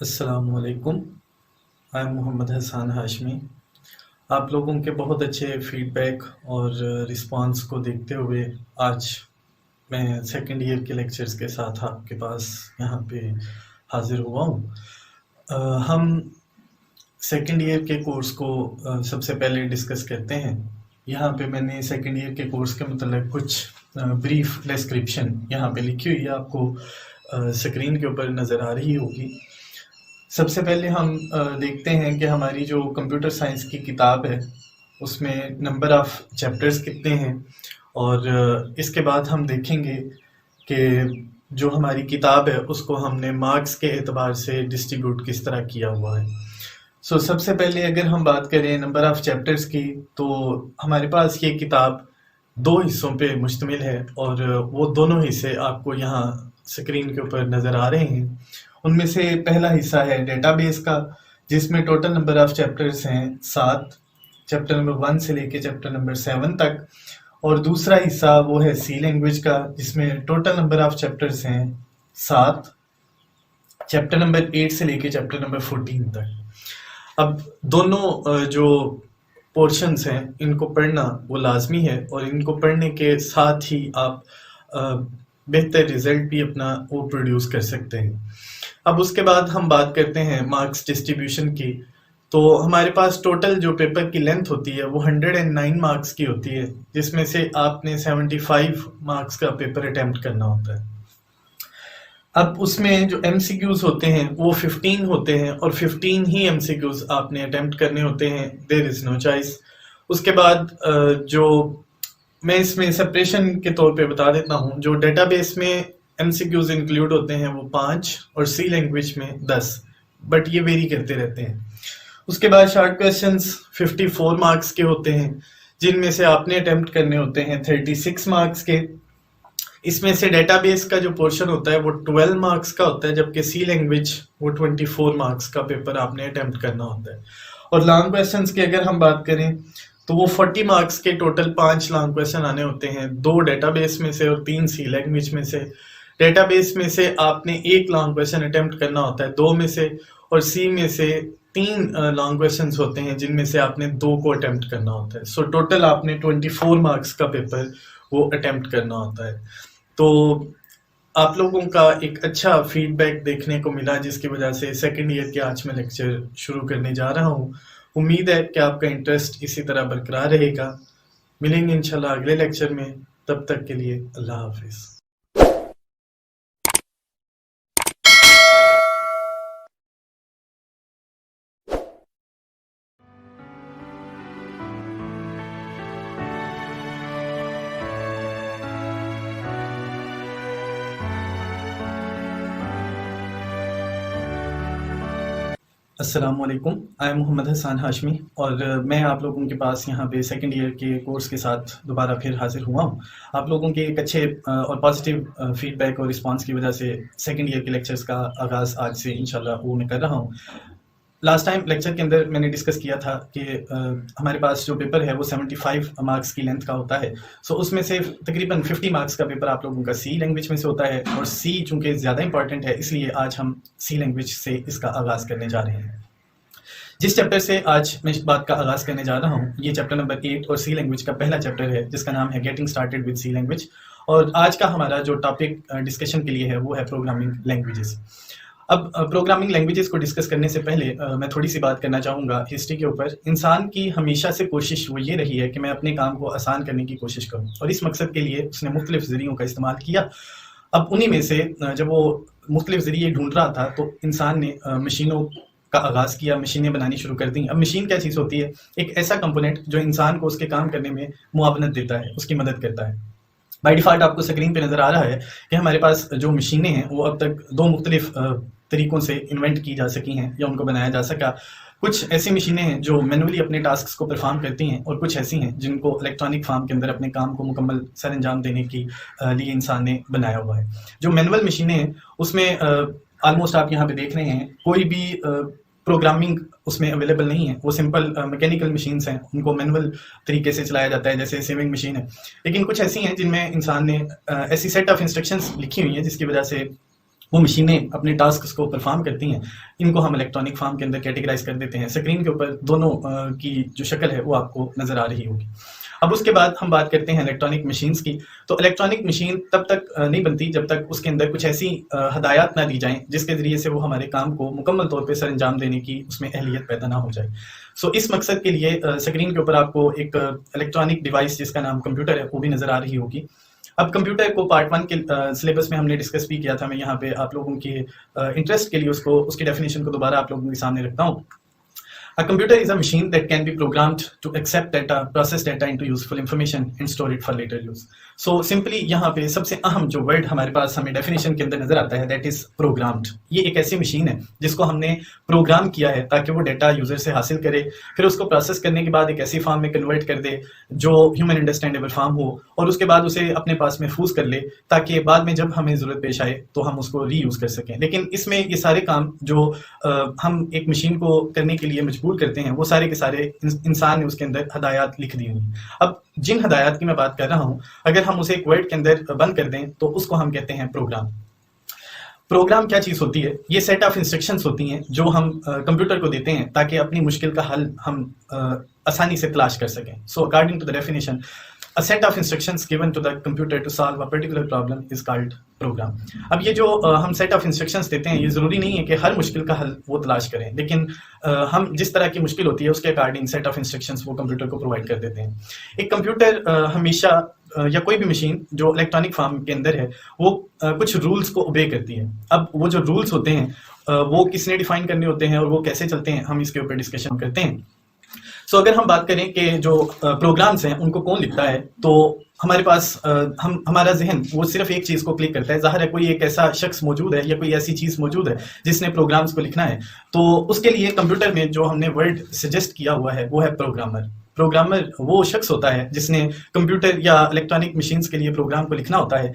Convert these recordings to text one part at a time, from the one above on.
अस्सलामुअलैकुम। I am Mohammad Hasan Hashmi. आप लोगों के बहुत अच्छे फीडबैक और रिस्पांस को देखते हुए आज मैं सेकंड ईयर के लेक्चर्स के साथ आपके पास यहाँ पे हाजिर हुआ हूँ। हम सेकंड ईयर के कोर्स को सबसे पहले डिस्कस करते हैं। यहाँ पे मैंने सेकंड ईयर के कोर्स के मतलब कुछ ब्रीफ डिस्क्रिप्शन यहाँ पे लिखी हुई है, आपको स्क्रीन के ऊपर नज़र आ रही होगी। सबसे पहले हम देखते हैं कि हमारी जो कंप्यूटर साइंस की किताब है उसमें नंबर ऑफ़ चैप्टर्स कितने हैं, और इसके बाद हम देखेंगे कि जो हमारी किताब है उसको हमने मार्क्स के एतबार से डिस्ट्रीब्यूट किस तरह किया हुआ है। सबसे पहले अगर हम बात करें नंबर ऑफ़ चैप्टर्स की, तो हमारे पास ये किताब 2 हिस्सों पे मुश्तमिल है और वो दोनों हिस्से आपको यहाँ स्क्रीन के ऊपर नज़र आ रहे हैं। उनमें से पहला हिस्सा है डेटाबेस का, जिसमें टोटल नंबर ऑफ़ चैप्टर्स हैं 7, चैप्टर नंबर 1 से लेके चैप्टर नंबर 7 तक। और दूसरा हिस्सा वो है सी लैंग्वेज का, जिसमें टोटल नंबर ऑफ़ चैप्टर्स हैं 7, चैप्टर नंबर 8 से लेके चैप्टर नंबर 14 तक। अब दोनों जो पोर्शंस हैं इनको पढ़ना वो लाजमी है, और इनको पढ़ने के साथ ही आप बेहतर रिजल्ट भी अपना वो प्रोड्यूस कर सकते हैं। अब उसके बाद हम बात करते हैं मार्क्स डिस्ट्रीब्यूशन की। तो हमारे पास टोटल जो पेपर की लेंथ होती है वो 109 मार्क्स की होती है, जिसमें से आपने 75 मार्क्स का पेपर अटेम्प्ट करना होता है। अब उसमें जो MCQs होते हैं वो 15 होते हैं, और 15 ही MCQs आपने अटेम्प्ट करने होते हैं, देयर इज़ नो चॉइस। उसके बाद जो मैं इसमें सेपरेशन के तौर पे बता देता हूँ, जो डेटाबेस में MCQs इंक्लूड होते हैं वो 5 और सी लैंग्वेज में 10, बट ये वेरी करते रहते हैं। उसके बाद शॉर्ट क्वेश्चंस 54 मार्क्स के होते हैं, जिनमें से आपने अटेम्प्ट करने होते हैं 36 मार्क्स के। इसमें से डेटाबेस का जो पोर्शन होता है वो 12 मार्क्स का होता है, जबकि सी लैंग्वेज वो 24 मार्क्स का पेपर आपने अटेम्प्ट करना होता है। और लॉन्ग क्वेश्चंस की अगर हम बात करें तो वो 40 मार्क्स के टोटल 5 लॉन्ग क्वेश्चन आने होते हैं, 2 डेटाबेस में से और 3 सी लैंग्वेज में से। डेटाबेस में से आपने 1 लॉन्ग क्वेश्चन अटेम्प्ट करना होता है 2 में से, और सी में से 3 लॉन्ग क्वेश्चंस होते हैं जिनमें से आपने 2 को अटेम्प्ट करना होता है। टोटल आपने 24 मार्क्स का पेपर वो अटेम्प्ट करना होता है। तो आप लोगों का एक अच्छा फीडबैक देखने को मिला, जिसकी वजह से सेकंड ईयर के आज मैं लेक्चर शुरू करने जा रहा हूँ। उम्मीद है कि आपका इंटरेस्ट इसी तरह बरकरार रहेगा। मिलेंगे इंशाल्लाह अगले लेक्चर में, तब तक के लिए अल्लाह हाफिज़। अस्सलामुअलैकुम। आई एम मोहम्मद हसन हाशमी, और मैं आप लोगों के पास यहाँ पे सेकंड ईयर के कोर्स के साथ दोबारा फिर हाजिर हुआ हूँ। आप लोगों के एक अच्छे और पॉजिटिव फीडबैक और रिस्पांस की वजह से सेकंड ईयर के लेक्चर्स का आगाज़ आज से इंशाल्लाह वो मैं कर रहा हूँ। लास्ट टाइम लेक्चर के अंदर मैंने डिस्कस किया था कि हमारे पास जो पेपर है वो 75 मार्क्स की लेंथ का होता है। उसमें से तकरीबन 50 मार्क्स का पेपर आप लोगों का सी लैंग्वेज में से होता है, और सी चूँकि ज़्यादा इंपॉर्टेंट है इसलिए आज हम सी लैंग्वेज से इसका आगाज़ करने जा रहे हैं। जिस चैप्टर से आज मैं इस बात का आगाज़ करने जा रहा हूँ ये चैप्टर नंबर 8 और सी लैंग्वेज का पहला चैप्टर है, जिसका नाम है getting started with C language. और आज का हमारा जो टॉपिक डिस्कशन के लिए है वो है प्रोग्रामिंग लैंग्वेजेस। अब प्रोग्रामिंग लैंग्वेजेस को डिस्कस करने से पहले मैं थोड़ी सी बात करना चाहूँगा हिस्ट्री के ऊपर। इंसान की हमेशा से कोशिश वो ये रही है कि मैं अपने काम को आसान करने की कोशिश करूँ, और इस मकसद के लिए उसने मुख्तलिफ ज़रियों का इस्तेमाल किया। अब उन्हीं में से जब वो मुख्तलिफ ज़रिए ढूंढ रहा था तो इंसान ने मशीनों का आगाज़ किया, मशीनें बनानी शुरू कर दी। अब मशीन क्या चीज़ होती है? एक ऐसा कंपोनेंट जो इंसान को उसके काम करने में मुआवनत देता है, उसकी मदद करता है। बाय डिफ़ॉल्ट आपको स्क्रीन पे नज़र आ रहा है कि हमारे पास जो मशीनें हैं वो अब तक 2 मुख्तलिफ तरीक़ों से इन्वेंट की जा सकी हैं या उनको बनाया जा सका। कुछ ऐसी मशीनें हैं जो मैनुअली अपने टास्क्स को परफॉर्म करती हैं, और कुछ ऐसी हैं जिनको इलेक्ट्रॉनिक फॉर्म के अंदर अपने काम को मुकम्मल सर अंजाम देने की लिए इंसान ने बनाया हुआ है। जो मैनुअल मशीनें हैं उसमें ऑलमोस्ट आप यहाँ पे देख रहे हैं कोई भी प्रोग्रामिंग उसमें अवेलेबल नहीं है। वो सिंपल मैकेनिकल मशीन्स हैं, उनको मैनुअल तरीके से चलाया जाता है, जैसे सेविंग मशीन है। लेकिन कुछ ऐसी हैं जिनमें इंसान ने ऐसी सेट ऑफ इंस्ट्रक्शंस लिखी हुई हैं जिसकी वजह से वो मशीनें अपने टास्क को परफॉर्म करती हैं। इनको हम इलेक्ट्रॉनिक फॉर्म के अंदर कैटेगराइज कर देते हैं। स्क्रीन के ऊपर दोनों की जो शक्ल है वो आपको नजर आ रही होगी। अब उसके बाद हम बात करते हैं इलेक्ट्रॉनिक मशीन्स की। तो इलेक्ट्रॉनिक मशीन तब तक नहीं बनती जब तक उसके अंदर कुछ ऐसी हदायत ना दी जाएं जिसके ज़रिए से वो हमारे काम को मुकम्मल तौर पे सर अंजाम देने की उसमें अहलियत पैदा ना हो जाए। सो इस मकसद के लिए स्क्रीन के ऊपर आपको एक इलेक्ट्रॉनिक डिवाइस जिसका नाम कंप्यूटर है वो भी नज़र आ रही होगी। अब कंप्यूटर को पार्ट 1 के सिलेबस में हमने डिस्कस भी किया था। मैं यहाँ पे आप लोगों के इंटरेस्ट के लिए उसकी डेफिनेशन को दोबारा आप लोगों के सामने रखता हूँ। A computer is a machine that can be programmed to accept data, process data into useful information and store it for later use. So simply यहाँ पे सबसे अहम जो वर्ड हमारे पास हमें डेफिनेशन के अंदर नजर आता है that is programmed। ये एक ऐसी मशीन है जिसको हमने प्रोग्राम किया है ताकि वो डाटा यूजर से हासिल करे, फिर उसको प्रोसेस करने के बाद एक ऐसी फॉर्म में कन्वर्ट कर दे जो ह्यूमन अंडरस्टैंडेबल फॉर्म हो, और उसके बाद उसे अपने पास महफूज कर ले ताकि बाद में जब हमें ज़रूरत पेश आए तो हम उसको रीयूज़ कर सकें। लेकिन इसमें ये सारे काम जो हम एक मशीन को करने के लिए मजबूर करते हैं वो सारे के सारे इंसान ने उसके अंदर हदायत लिख दी हुई। अब जिन हदायत की मैं बात कर रहा हूं, अगर हम उसे एक वर्ड के अंदर बंद कर दें तो उसको हम कहते हैं प्रोग्राम। प्रोग्राम क्या चीज होती है? ये सेट ऑफ इंस्ट्रक्शंस होती हैं जो हम कंप्यूटर को देते हैं ताकि अपनी मुश्किल का हल हम आसानी से तलाश कर सकें। So according to the definition, a set of instructions given to the computer to solve a particular problem is called program। अब ये जो हम set of instructions देते हैं, ये ज़रूरी नहीं है कि हर मुश्किल का हल वो तलाश करें, लेकिन हम जिस तरह की मुश्किल होती है उसके अकॉर्डिंग set of instructions वो कंप्यूटर को प्रोवाइड कर देते हैं। एक कंप्यूटर हमेशा या कोई भी मशीन जो इलेक्ट्रॉनिक फॉर्म के अंदर है वो कुछ रूल्स को ओबे करती है। अब वो जो रूल्स होते हैं वो किसने डिफाइन करने होते हैं और वो कैसे चलते हैं, हम इसके ऊपर डिस्कशन करते हैं। सो अगर हम बात करें कि जो प्रोग्राम्स हैं उनको कौन लिखता है, तो हमारे पास हमारा जहन वो सिर्फ एक चीज़ को क्लिक करता है। ज़ाहिर है कोई एक ऐसा शख्स मौजूद है या कोई ऐसी चीज़ मौजूद है जिसने प्रोग्राम्स को लिखना है, तो उसके लिए कंप्यूटर में जो हमने वर्ड सजेस्ट किया हुआ है वो है प्रोग्रामर। प्रोग्रामर वो शख्स होता है जिसने कंप्यूटर या इलेक्ट्रॉनिक मशीन्स के लिए प्रोग्राम को लिखना होता है।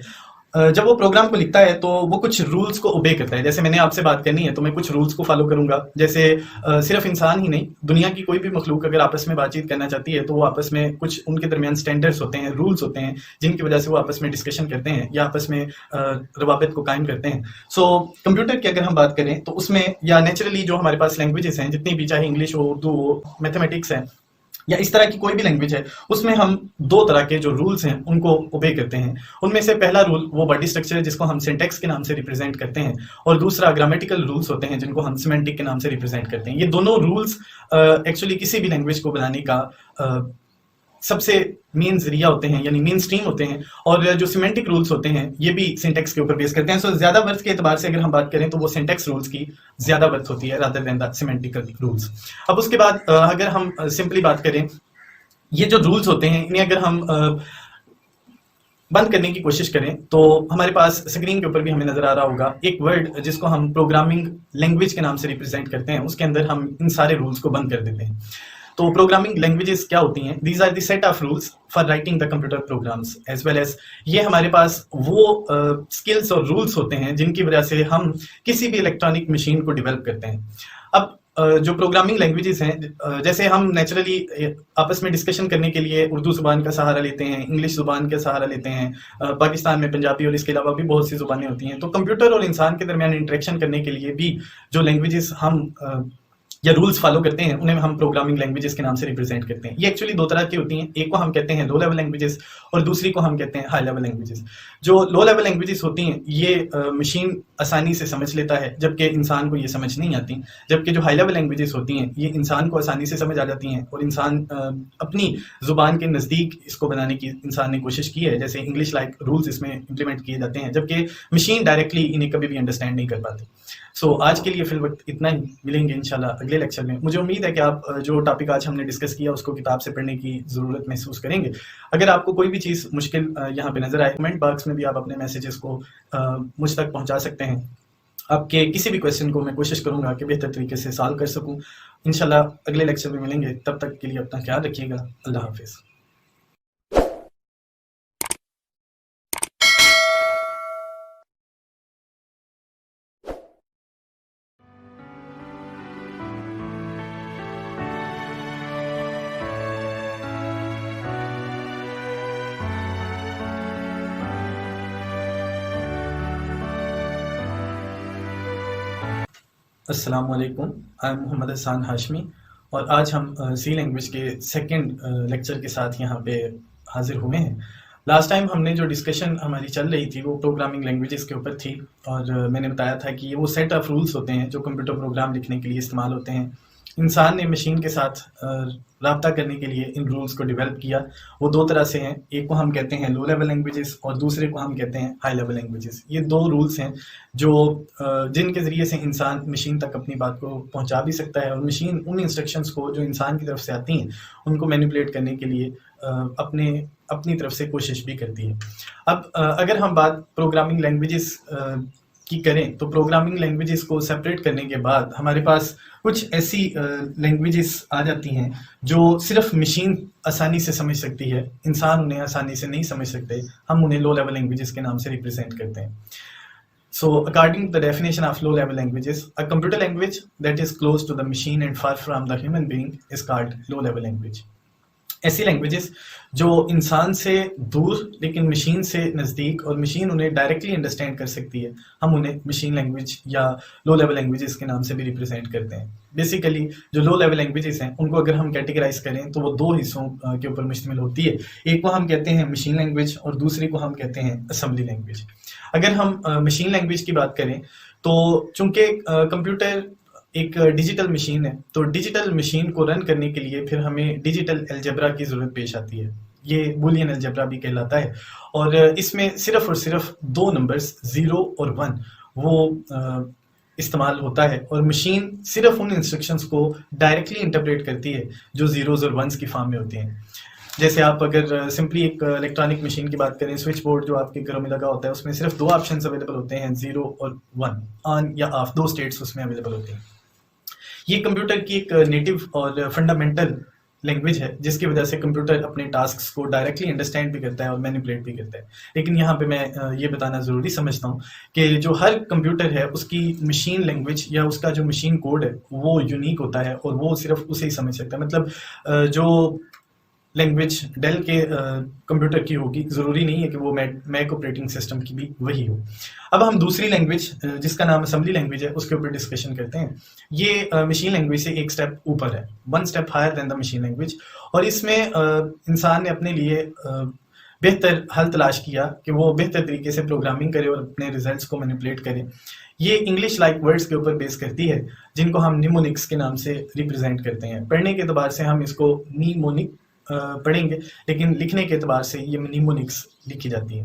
जब वो प्रोग्राम को लिखता है तो वो कुछ रूल्स को ओबे करता है। जैसे मैंने आपसे बात करनी है तो मैं कुछ रूल्स को फॉलो करूंगा। जैसे सिर्फ इंसान ही नहीं, दुनिया की कोई भी मखलूक अगर आपस में बातचीत करना चाहती है तो वो आपस में कुछ उनके दरमियान स्टैंडर्ड्स होते हैं, रूल्स होते हैं जिनकी वजह से वो आपस में डिस्कशन करते हैं या आपस में रवाबित को कायम करते हैं। सो कंप्यूटर की अगर हम बात करें तो उसमें या नेचुरली जो हमारे पास लैंग्वेजेस हैं जितनी भी, चाहे इंग्लिश हो, उर्दू हो, मैथमेटिक्स है या इस तरह की कोई भी लैंग्वेज है, उसमें हम दो तरह के जो रूल्स हैं उनको ओबे करते हैं। उनमें से पहला रूल वो बॉडी स्ट्रक्चर है जिसको हम सिंटैक्स के नाम से रिप्रेजेंट करते हैं, और दूसरा ग्रामेटिकल रूल्स होते हैं जिनको हम सिमेंटिक के नाम से रिप्रेजेंट करते हैं। ये दोनों रूल्स एक्चुअली किसी भी लैंग्वेज को बनाने का सबसे मेन जरिया होते हैं, यानी मेन स्ट्रीम होते हैं, और जो सिमेंटिक रूल्स होते हैं ये भी सिंटैक्स के ऊपर बेस करते हैं। सो ज्यादा वर्थ के एतबार से अगर हम बात करें तो वो सिंटैक्स रूल्स की ज्यादा वर्थ होती है रादर देन द सिमेंटिकल रूल्स। अब उसके बाद अगर हम सिंपली बात करें, ये जो रूल्स होते हैं इन्हें अगर हम बंद करने की कोशिश करें तो हमारे पास स्क्रीन के ऊपर भी हमें नजर आ रहा होगा एक वर्ड जिसको हम प्रोग्रामिंग लैंग्वेज के नाम से रिप्रेजेंट करते हैं। उसके अंदर हम इन सारे रूल्स को बंद कर देते हैं। तो प्रोग्रामिंग लैंग्वेजेस क्या होती हैं? These are the set of rules for writing the computer programs as well as, ये हमारे पास वो स्किल्स और रूल्स होते हैं जिनकी वजह से हम किसी भी इलेक्ट्रॉनिक मशीन को डेवलप करते हैं। अब जो प्रोग्रामिंग लैंग्वेजेस हैं, जैसे हम नेचुरली आपस में डिस्कशन करने के लिए उर्दू ज़ुबान का सहारा लेते हैं, इंग्लिश ज़ुबान का सहारा लेते हैं, पाकिस्तान में पंजाबी और इसके अलावा भी बहुत सी ज़ुबानें होती हैं। तो कंप्यूटर और इंसान के दरमियान इंटरेक्शन करने के लिए भी जो लैंग्वेजेस हम या रूल्स फॉलो करते हैं उन्हें हम प्रोग्रामिंग लैंग्वेजेस के नाम से रिप्रेजेंट करते हैं। ये एक्चुअली दो तरह की होती हैं, एक को हम कहते हैं लो लेवल लैंग्वेजेस और दूसरी को हम कहते हैं हाई लेवल लैंग्वेजेस। जो लो लेवल लैंग्वेजेस होती हैं ये मशीन आसानी से समझ लेता है जबकि इंसान को ये समझ नहीं आती, जबकि जो हाई लेवल लैंग्वेजेस होती हैं ये इंसान को आसानी से समझ आ जाती हैं और इंसान अपनी ज़ुबान के नज़दीक इसको बनाने की इंसान ने कोशिश की है। जैसे इंग्लिश लाइक रूल्स इसमें इम्प्लीमेंट किए जाते हैं जबकि मशीन डायरेक्टली इन्हें कभी भी अंडरस्टैंड नहीं कर पाती। सो आज के लिए फिल वक्त इतना ही, मिलेंगे इंशाल्लाह अगले लेक्चर में। मुझे उम्मीद है कि आप जो टॉपिक आज हमने डिस्कस किया उसको किताब से पढ़ने की ज़रूरत महसूस करेंगे। अगर आपको कोई भी चीज़ मुश्किल यहाँ पे नज़र आए, कमेंट बॉक्स में भी आप अपने मैसेजेस को मुझ तक पहुँचा सकते हैं। आपके किसी भी क्वेश्चन को मैं कोशिश करूँगा कि बेहतर तरीके से सॉल्व कर सकूँ। इंशाल्लाह अगले लेक्चर में मिलेंगे, तब तक के लिए अपना ख्याल रखिएगा। अल्लाह हाफिज़। अस्सलाम वालेकुम। आई एम मोहम्मद हसन हाशमी और आज हम सी लैंग्वेज के सेकंड लेक्चर के साथ यहाँ पे हाजिर हुए हैं। लास्ट टाइम हमने जो डिस्कशन हमारी चल रही थी वो प्रोग्रामिंग लैंग्वेजेस के ऊपर थी और मैंने बताया था कि ये वो सेट ऑफ रूल्स होते हैं जो कंप्यूटर प्रोग्राम लिखने के लिए इस्तेमाल होते हैं। इंसान ने मशीन के साथ राब्ता करने के लिए इन रूल्स को डेवलप किया। वो दो तरह से हैं, एक को हम कहते हैं लो लेवल लैंग्वेजेस और दूसरे को हम कहते हैं हाई लेवल लैंग्वेजेस। ये दो रूल्स हैं जो जिनके ज़रिए से इंसान मशीन तक अपनी बात को पहुंचा भी सकता है और मशीन उन इंस्ट्रक्शंस को जो इंसान की तरफ से आती हैं उनको मैनिपुलेट करने के लिए अपनी तरफ से कोशिश भी करती है। अब अगर हम बात प्रोग्रामिंग लैंग्वेजेस की करें तो प्रोग्रामिंग लैंग्वेजेस को सेपरेट करने के बाद हमारे पास कुछ ऐसी लैंग्वेजेस आ जाती हैं जो सिर्फ मशीन आसानी से समझ सकती है, इंसान उन्हें आसानी से नहीं समझ सकते। हम उन्हें लो लेवल लैंग्वेजेस के नाम से रिप्रेजेंट करते हैं। So, according to the definition of low-level languages, a computer language that is close to the machine and far from the human being is called low-level language. ऐसी languages जो इंसान से दूर लेकिन मशीन से नज़दीक और मशीन उन्हें डायरेक्टली अंडरस्टैंड कर सकती है, हम उन्हें मशीन लैंग्वेज या लो लेवल लैंग्वेजेस के नाम से भी रिप्रेजेंट करते हैं। बेसिकली जो लो लेवल लैंग्वेजेस हैं उनको अगर हम कैटेगराइज करें तो वो दो हिस्सों के ऊपर मुश्तमिल होती है। एक को हम कहते हैं मशीन लैंग्वेज और दूसरे को हम कहते हैं असेंबली लैंग्वेज। अगर हम मशीन लैंग्वेज की बात करें तो चूंकि कंप्यूटर एक डिजिटल मशीन है तो डिजिटल मशीन को रन करने के लिए फिर हमें डिजिटल अलजेब्रा की ज़रूरत पेश आती है। ये बूलियन अलजेब्रा भी कहलाता है और इसमें सिर्फ और सिर्फ दो नंबर्स 0 और 1 वो इस्तेमाल होता है और मशीन सिर्फ उन इंस्ट्रक्शंस को डायरेक्टली इंटरप्रेट करती है जो ज़ीरोज़ और वंस की फॉर्म में होती हैं। जैसे आप अगर सिंपली एक इलेक्ट्रॉनिक मशीन की बात करें, स्विच बोर्ड जो आपके घरों में लगा होता है उसमें सिर्फ दो ऑप्शंस अवेलेबल होते हैं, 0 और 1, ऑन या ऑफ, दो स्टेट्स उसमें अवेलेबल होते हैं। ये कंप्यूटर की एक नेटिव और फंडामेंटल लैंग्वेज है जिसकी वजह से कंप्यूटर अपने टास्क्स को डायरेक्टली अंडरस्टैंड भी करता है और मैनिपुलेट भी करता है। लेकिन यहाँ पे मैं ये बताना ज़रूरी समझता हूँ कि जो हर कंप्यूटर है उसकी मशीन लैंग्वेज या उसका जो मशीन कोड है वो यूनिक होता है और वो सिर्फ उसे ही समझ सकता है। मतलब जो लैंग्वेज डेल के कंप्यूटर की होगी ज़रूरी नहीं है कि वो मैक ऑपरेटिंग सिस्टम की भी वही हो। अब हम दूसरी लैंग्वेज जिसका नाम असेंबली लैंग्वेज है उसके ऊपर डिस्कशन करते हैं। ये मशीन लैंग्वेज से एक स्टेप ऊपर है, 1 step higher than the machine language, और इसमें इंसान ने अपने लिए बेहतर हल तलाश किया कि वो बेहतर तरीके से प्रोग्रामिंग करे और अपने रिजल्ट्स को मैनिपुलेट करे। ये इंग्लिश लाइक वर्ड्स के ऊपर बेस करती है जिनको हम निमोनिक्स के नाम से रिप्रेजेंट करते हैं। पढ़ने के अतबार से हम इसको निमोनिक पढ़ेंगे लेकिन लिखने के एतबार से ये निमोनिक्स लिखी जाती है।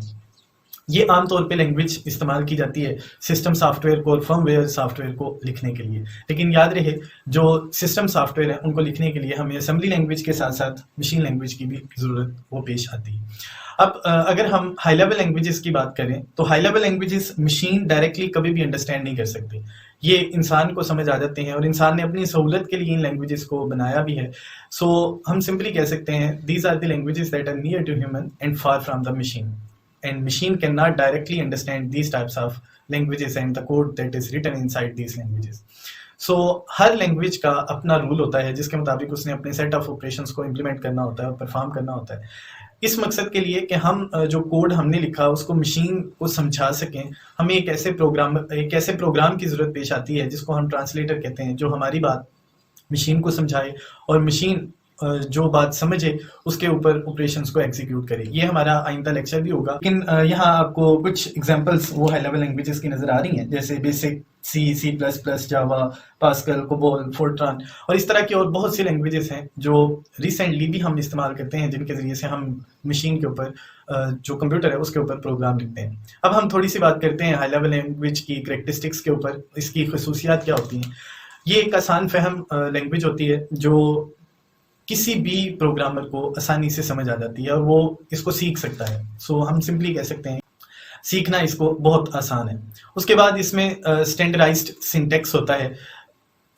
ये आमतौर पे लैंग्वेज इस्तेमाल की जाती है सिस्टम सॉफ्टवेयर को और फर्मवेयर सॉफ्टवेयर को लिखने के लिए। लेकिन याद रहे जो सिस्टम सॉफ्टवेयर है उनको लिखने के लिए हमें असेंबली लैंग्वेज के साथ साथ मशीन लैंग्वेज की भी ज़रूरत वो पेश आती है। अब अगर हम हाई लेवल लैंग्वेजेस की बात करें तो high level languages machine directly कभी भी अंडरस्टैंड नहीं कर सकती, ये इंसान को समझ आ जाते हैं और इंसान ने अपनी सहूलत के लिए इन लैंग्वेजेस को बनाया भी है। सो हम सिंपली कह सकते हैं these are the languages that are near to human and far from the machine, and machine cannot directly understand these types of languages and the code that is written inside these languages. So हर language का अपना rule होता है जिसके मुताबिक उसने अपने set of operations को इम्प्लीमेंट करना होता है और परफॉर्म करना होता है, इस मकसद के लिए कि हम जो कोड हमने लिखा उसको मशीन को समझा सकें। हमें एक ऐसे प्रोग्राम की ज़रूरत पेश आती है जिसको हम ट्रांसलेटर कहते हैं, जो हमारी बात मशीन को समझाए और मशीन जो बात समझे उसके ऊपर ऑपरेशंस को एग्जीक्यूट करे। ये हमारा आइंदा लेक्चर भी होगा। लेकिन यहाँ आपको कुछ एग्जांपल्स वो हाई लेवल लैंग्वेजेस की नज़र आ रही हैं, जैसे बेसिक सी, सी प्लस प्लस, जावा, पास्कल, कोबोल, फोर्ट्रान और इस तरह की और बहुत सी लैंग्वेजेस हैं जो रिसेंटली भी हम इस्तेमाल करते हैं जिनके ज़रिए से हम मशीन के ऊपर जो कंप्यूटर है उसके ऊपर प्रोग्राम लिखते हैं। अब हम थोड़ी सी बात करते हैं हाई लेवल लैंग्वेज की करैक्टरिस्टिक्स के ऊपर, इसकी खसूसियात क्या होती हैं। ये एक आसान फहम लैंग्वेज होती है जो किसी भी प्रोग्रामर को आसानी से समझ आ जाती है और वो इसको सीख सकता है। सो हम सिंपली कह सकते हैं सीखना इसको बहुत आसान है। उसके बाद इसमें स्टैंडर्डाइज्ड सिंटैक्स होता है।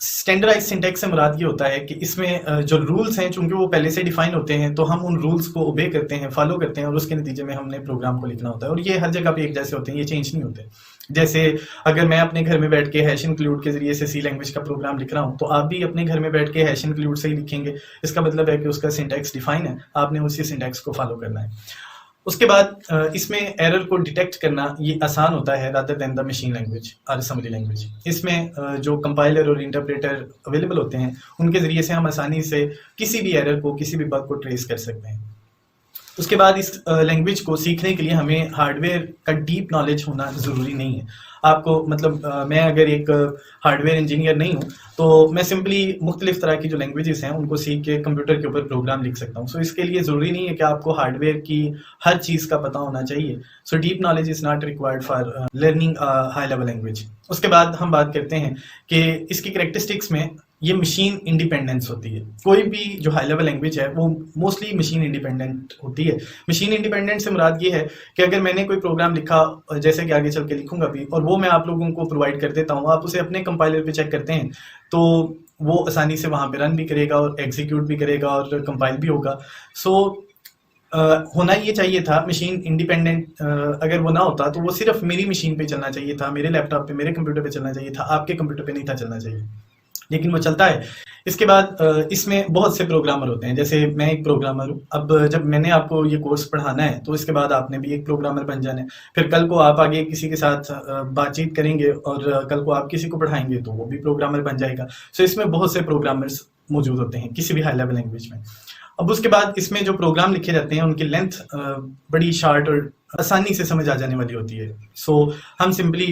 स्टैंडर्डाइज्ड सिंटैक्स से मुराद ये होता है कि इसमें जो रूल्स हैं चूंकि वो पहले से डिफाइन होते हैं तो हम उन रूल्स को ओबे करते हैं, फॉलो करते हैं और उसके नतीजे में हमने प्रोग्राम को लिखना होता है और ये हर जगह पे एक जैसे होते हैं, ये चेंज नहीं होते। जैसे अगर मैं अपने घर में बैठ के हैश इंक्लूड के जरिए से सी लैंग्वेज का प्रोग्राम लिख रहा हूँ तो आप भी अपने घर में बैठ के हैश इंक्लूड से ही लिखेंगे। इसका मतलब है कि उसका सिंटैक्स डिफाइन है, आपने उसी सिंटैक्स को फॉलो करना है। उसके बाद इसमें एरर को डिटेक्ट करना ये आसान होता है rather than the machine language और असेंबली लैंग्वेज। इसमें जो कंपाइलर और इंटरप्रेटर अवेलेबल होते हैं उनके ज़रिए से हम आसानी से किसी भी एरर को, किसी भी बग को ट्रेस कर सकते हैं। उसके बाद इस लैंग्वेज को सीखने के लिए हमें हार्डवेयर का डीप नॉलेज होना ज़रूरी नहीं है। आपको मतलब मैं अगर एक हार्डवेयर इंजीनियर नहीं हूँ, तो मैं सिंपली मुख्तलिफ तरह की जो लैंग्वेजेस हैं उनको सीख के कंप्यूटर के ऊपर प्रोग्राम लिख सकता हूँ। सो इसके लिए ज़रूरी नहीं है कि आपको हार्डवेयर की हर चीज़ का पता होना चाहिए। So deep knowledge is not required for learning high level language. उसके बाद हम बात करते हैं कि इसकी कैरेक्टरिस्टिक्स में ये मशीन इंडिपेंडेंस होती है। कोई भी जो हाई लेवल लैंग्वेज है वो मोस्टली मशीन इंडिपेंडेंट होती है। मशीन इंडिपेंडेंट से मुराद ये है कि अगर मैंने कोई प्रोग्राम लिखा, जैसे कि आगे चल के लिखूंगा भी, और वो मैं आप लोगों को प्रोवाइड कर देता हूँ, आप उसे अपने कंपाइलर पे चेक करते हैं तो वो आसानी से वहाँ पे रन भी करेगा और एग्जीक्यूट भी करेगा और कंपाइल भी होगा। सो होना ये चाहिए था मशीन इंडिपेंडेंट। अगर वो ना होता तो वो सिर्फ मेरी मशीन पे चलना चाहिए था, मेरे लैपटॉप पे, मेरे कंप्यूटर पे चलना चाहिए था, आपके कंप्यूटर पे नहीं था चलना चाहिए, लेकिन वो चलता है। इसके बाद इसमें बहुत से प्रोग्रामर होते हैं, जैसे मैं एक प्रोग्रामर हूँ। अब जब मैंने आपको ये कोर्स पढ़ाना है तो इसके बाद आपने भी एक प्रोग्रामर बन जाना है। फिर कल को आप आगे किसी के साथ बातचीत करेंगे और कल को आप किसी को पढ़ाएंगे तो वो भी प्रोग्रामर बन जाएगा। सो इसमें बहुत से प्रोग्रामर्स मौजूद होते हैं किसी भी हाई लेवल लैंग्वेज में। अब उसके बाद इसमें जो प्रोग्राम लिखे जाते हैं उनकी लेंथ बड़ी शार्ट और आसानी से समझ आ जाने वाली होती है। सो हम सिंपली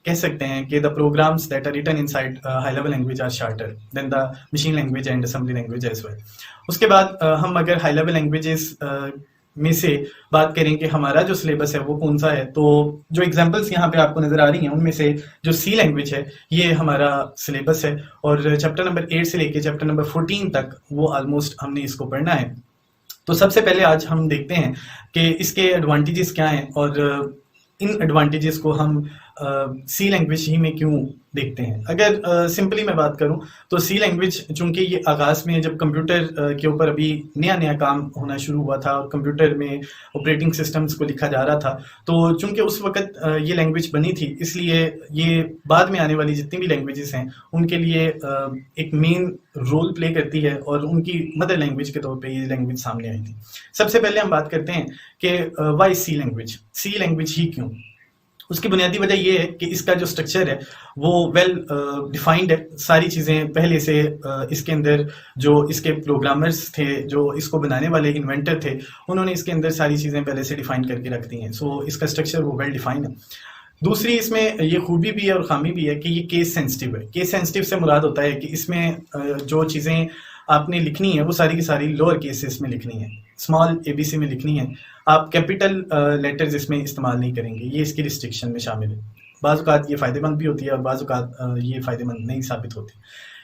कह सकते हैं कि the programs that are written inside high level language are shorter than the machine language and assembly language as well. उसके बाद हम अगर हाई लेवल लैंग्वेजेस में से बात करें कि हमारा जो सिलेबस है वो कौन सा है, तो जो एग्जांपल्स यहाँ पे आपको नजर आ रही हैं उनमें से जो सी लैंग्वेज है ये हमारा सिलेबस है, और चैप्टर नंबर 8 से लेके चैप्टर नंबर 14 तक वो ऑलमोस्ट हमने इसको पढ़ना है। तो सबसे पहले आज हम देखते हैं कि इसके एडवांटेजेस क्या हैं और इन एडवांटेजेस को हम सी लैंग्वेज ही में क्यों देखते हैं। अगर सिंपली मैं बात करूं तो सी लैंग्वेज, चूंकि ये आगाज़ में जब कंप्यूटर के ऊपर अभी नया नया काम होना शुरू हुआ था और कंप्यूटर में ऑपरेटिंग सिस्टम्स को लिखा जा रहा था, तो चूंकि उस वक्त ये लैंग्वेज बनी थी, इसलिए ये बाद में आने वाली जितनी भी लैंग्वेजेस हैं उनके लिए एक मेन रोल प्ले करती है और उनकी मदर लैंग्वेज के तौर पे ये लैंग्वेज सामने आई थी। सबसे पहले हम बात करते हैं कि वाई सी लैंग्वेज ही क्यों। उसकी बुनियादी वजह ये है कि इसका जो स्ट्रक्चर है वो वेल डिफाइंड है। सारी चीज़ें पहले से इसके अंदर जो इसके प्रोग्रामर्स थे, जो इसको बनाने वाले इन्वेंटर थे, उन्होंने इसके अंदर सारी चीज़ें पहले से डिफाइन करके रख दी हैं। सो इसका स्ट्रक्चर वो वेल डिफाइंड है। दूसरी इसमें ये खूबी भी है और खामी भी है कि ये केस सेंसिटिव है। केस सेंसिटिव से मुराद होता है कि इसमें जो चीज़ें आपने लिखनी है वो सारी की सारी लोअर केसेस में लिखनी है, स्मॉल एबीसी में लिखनी है। आप कैपिटल लेटर्स इसमें इस्तेमाल नहीं करेंगे, ये इसकी रिस्ट्रिक्शन में शामिल है। बाज़ औक़ात ये फ़ायदेमंद भी होती है और बाज़ औक़ात ये फ़ायदेमंद नहीं साबित होती।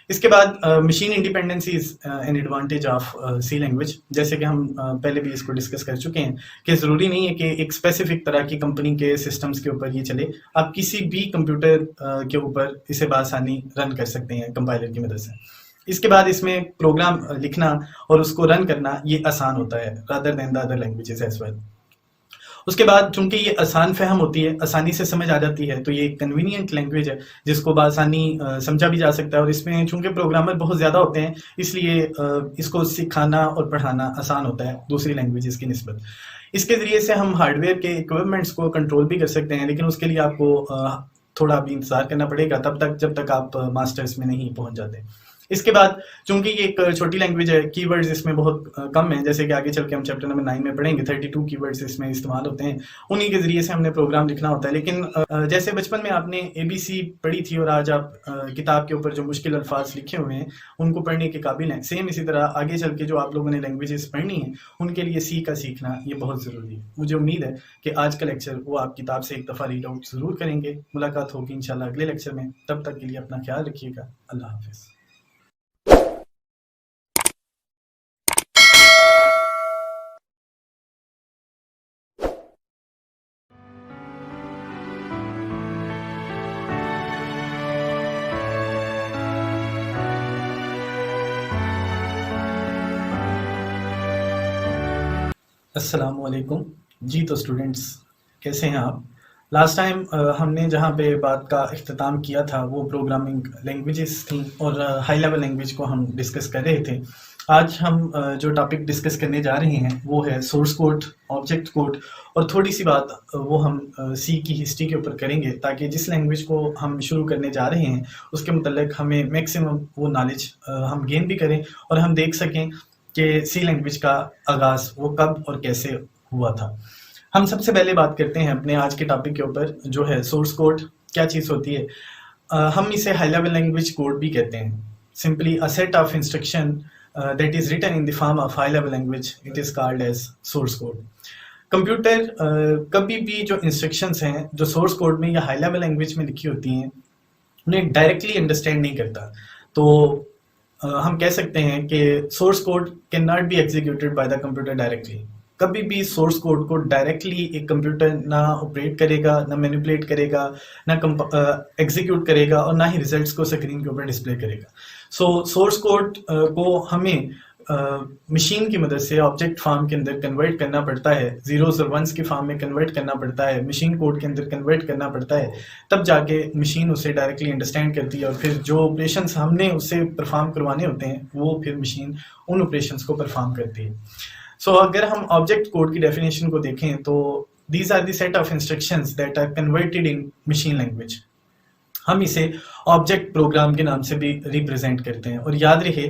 इसके बाद machine independency is an advantage of C language. जैसे कि हम पहले भी इसको डिस्कस कर चुके हैं कि ज़रूरी नहीं है कि एक स्पेसिफिक तरह की कंपनी के सिस्टम्स के ऊपर ये चले। आप किसी भी कंप्यूटर के ऊपर इसे बआसानी रन कर सकते हैं कंपाइलर की मदद से। इसके बाद इसमें प्रोग्राम लिखना और उसको रन करना ये आसान होता है rather than the other languages as well. उसके बाद चूंकि ये आसान फहम होती है, आसानी से समझ आ जाती है, तो ये कन्वीनियंट लैंग्वेज है जिसको बआसानी समझा भी जा सकता है। और इसमें चूंकि प्रोग्रामर बहुत ज़्यादा होते हैं इसलिए इसको सिखाना और पढ़ाना आसान होता है दूसरी लैंग्वेजेस की निस्बत। इसके ज़रिए से हम हार्डवेयर के इक्विपमेंट्स को कंट्रोल भी कर सकते हैं, लेकिन उसके लिए आपको थोड़ा अभी इंतज़ार करना पड़ेगा तब तक जब तक आप मास्टर्स में नहीं पहुँच जाते। इसके बाद चूंकि ये एक छोटी लैंग्वेज है, कीवर्ड्स इसमें बहुत कम हैं, जैसे कि आगे चल के हम चैप्टर नंबर 9 में पढ़ेंगे 32 कीवर्ड्स इसमें इस्तेमाल होते हैं, उन्हीं के ज़रिए से हमने प्रोग्राम लिखना होता है। लेकिन जैसे बचपन में आपने ABC पढ़ी थी और आज आप किताब के ऊपर जो मुश्किल अल्फाज लिखे हुए हैं उनको पढ़ने के काबिल हैं, सेम इसी तरह आगे चल के जो आप लोगों ने लैंग्वेजेस पढ़नी है उनके लिए सी का सीखना ये बहुत ज़रूरी है। मुझे उम्मीद है कि आज का लेक्चर वो आप किताब से एक दफ़ा रीड आउट ज़रूर करेंगे। मुलाकात होगी इंशाल्लाह अगले लेक्चर में, तब तक के लिए अपना ख्याल रखिएगा। अल्लाह हाफिज़। अस्सलामुअलैकुम जी। तो स्टूडेंट्स कैसे हैं आप? लास्ट टाइम हमने जहाँ पे बात का इख्तिताम किया था वो प्रोग्रामिंग लैंग्वेजेस थी और हाई लेवल लैंग्वेज को हम डिस्कस कर रहे थे। आज हम जो टॉपिक डिस्कस करने जा रहे हैं वो है सोर्स कोड, ऑब्जेक्ट कोड और थोड़ी सी बात वो हम सी की हिस्ट्री के ऊपर करेंगे ताकि जिस लैंग्वेज को हम शुरू करने जा रहे हैं उसके मतलब हमें मैक्सिमम वो नॉलेज हम गेन भी करें और हम देख सकें कि सी लैंग्वेज का आगाज़ वो कब और कैसे हुआ था। हम सबसे पहले बात करते हैं अपने आज के टॉपिक के ऊपर जो है सोर्स कोड क्या चीज़ होती है। हम इसे हाई लेवल लैंग्वेज कोड भी कहते हैं। Simply a set of instruction that is written in the form of high level language, it is called as source code. Computer कभी भी जो इंस्ट्रक्शंस हैं जो सोर्स कोड में या हाई लेवल लैंग्वेज में लिखी होती हैं उन्हें डायरेक्टली अंडरस्टैंड नहीं करता। तो हम कह सकते हैं कि source code can not be executed by the computer directly. कभी भी सोर्स कोड को डायरेक्टली एक कंप्यूटर ना ऑपरेट करेगा, ना मैनिपुलेट करेगा, ना एग्जीक्यूट करेगा और ना ही रिजल्ट्स को स्क्रीन के ऊपर डिस्प्ले करेगा। सो सोर्स कोड को हमें मशीन की मदद से ऑब्जेक्ट फॉर्म के अंदर कन्वर्ट करना पड़ता है, जीरोस और वंस की फॉर्म में कन्वर्ट करना पड़ता है, मशीन कोड के अंदर कन्वर्ट करना पड़ता है, तब जाके मशीन उसे डायरेक्टली अंडरस्टैंड करती है और फिर जो ऑपरेशंस हमने उससे परफॉर्म करवाने होते हैं वो फिर मशीन उन ऑपरेशंस को परफॉर्म करती है। सो अगर हम ऑब्जेक्ट कोड की डेफिनेशन को देखें तो these are the set of instructions that are converted in machine language. हम इसे ऑब्जेक्ट प्रोग्राम के नाम से भी रिप्रेजेंट करते हैं और याद रहे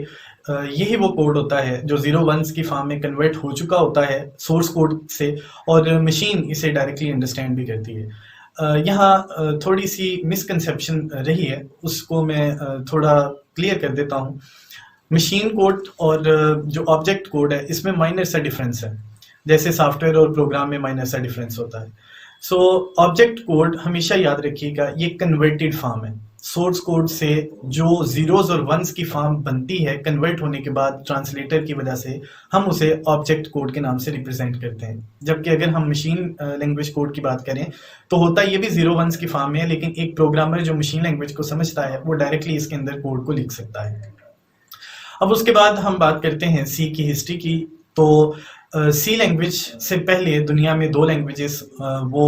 यही वो कोड होता है जो जीरो वंस की फॉर्म में कन्वर्ट हो चुका होता है सोर्स कोड से और मशीन इसे डायरेक्टली अंडरस्टैंड भी करती है। यहाँ थोड़ी सी मिसकंसेप्शन रही है, उसको मैं थोड़ा क्लियर कर देता हूँ। मशीन कोड और जो ऑब्जेक्ट कोड है इसमें माइनर सा डिफरेंस है, जैसे सॉफ्टवेयर और प्रोग्राम में माइनर सा डिफरेंस होता है। सो ऑब्जेक्ट कोड हमेशा याद रखिएगा ये कन्वर्टेड फॉर्म है। सोर्स कोड से जो जीरोस और वंस की फॉर्म बनती है कन्वर्ट होने के बाद ट्रांसलेटर की वजह से हम उसे ऑब्जेक्ट कोड के नाम से रिप्रेजेंट करते हैं। जबकि अगर हम मशीन लैंग्वेज कोड की बात करें तो होता ये भी जीरो वंस की फॉर्म में है, लेकिन एक प्रोग्रामर जो मशीन लैंग्वेज को समझता है वो डायरेक्टली इसके अंदर कोड को लिख सकता है। अब उसके बाद हम बात करते हैं सी की हिस्ट्री की। तो सी लैंग्वेज से पहले दुनिया में दो लैंग्वेजेस वो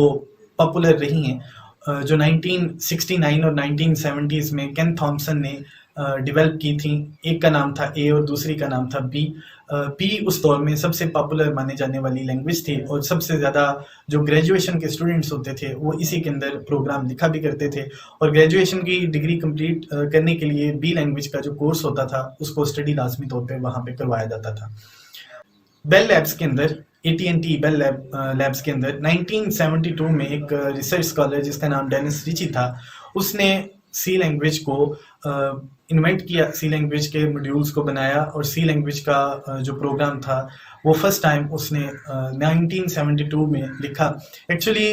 पॉपुलर रही हैं जो 1969 और 1970s में केन थॉमसन ने डेवलप की थी। एक का नाम था ए और दूसरी का नाम था बी। बी उस दौर में सबसे पॉपुलर माने जाने वाली लैंग्वेज थी और सबसे ज़्यादा जो ग्रेजुएशन के स्टूडेंट्स होते थे वो इसी के अंदर प्रोग्राम लिखा भी करते थे और ग्रेजुएशन की डिग्री कंप्लीट करने के लिए बी लैंग्वेज का जो कोर्स होता था उसको स्टडी लाजमी तौर पे वहाँ पे करवाया जाता था। बेल लैब्स के अंदर AT&T बेल लैब्स के अंदर 1972 में एक रिसर्च स्कॉलर जिसका नाम डेनिस रिची था, उसने सी लैंग्वेज को इन्वेंट किया, सी लैंग्वेज के मॉड्यूल्स को बनाया और सी लैंग्वेज का जो प्रोग्राम था वो फर्स्ट टाइम उसने 1972 में लिखा। एक्चुअली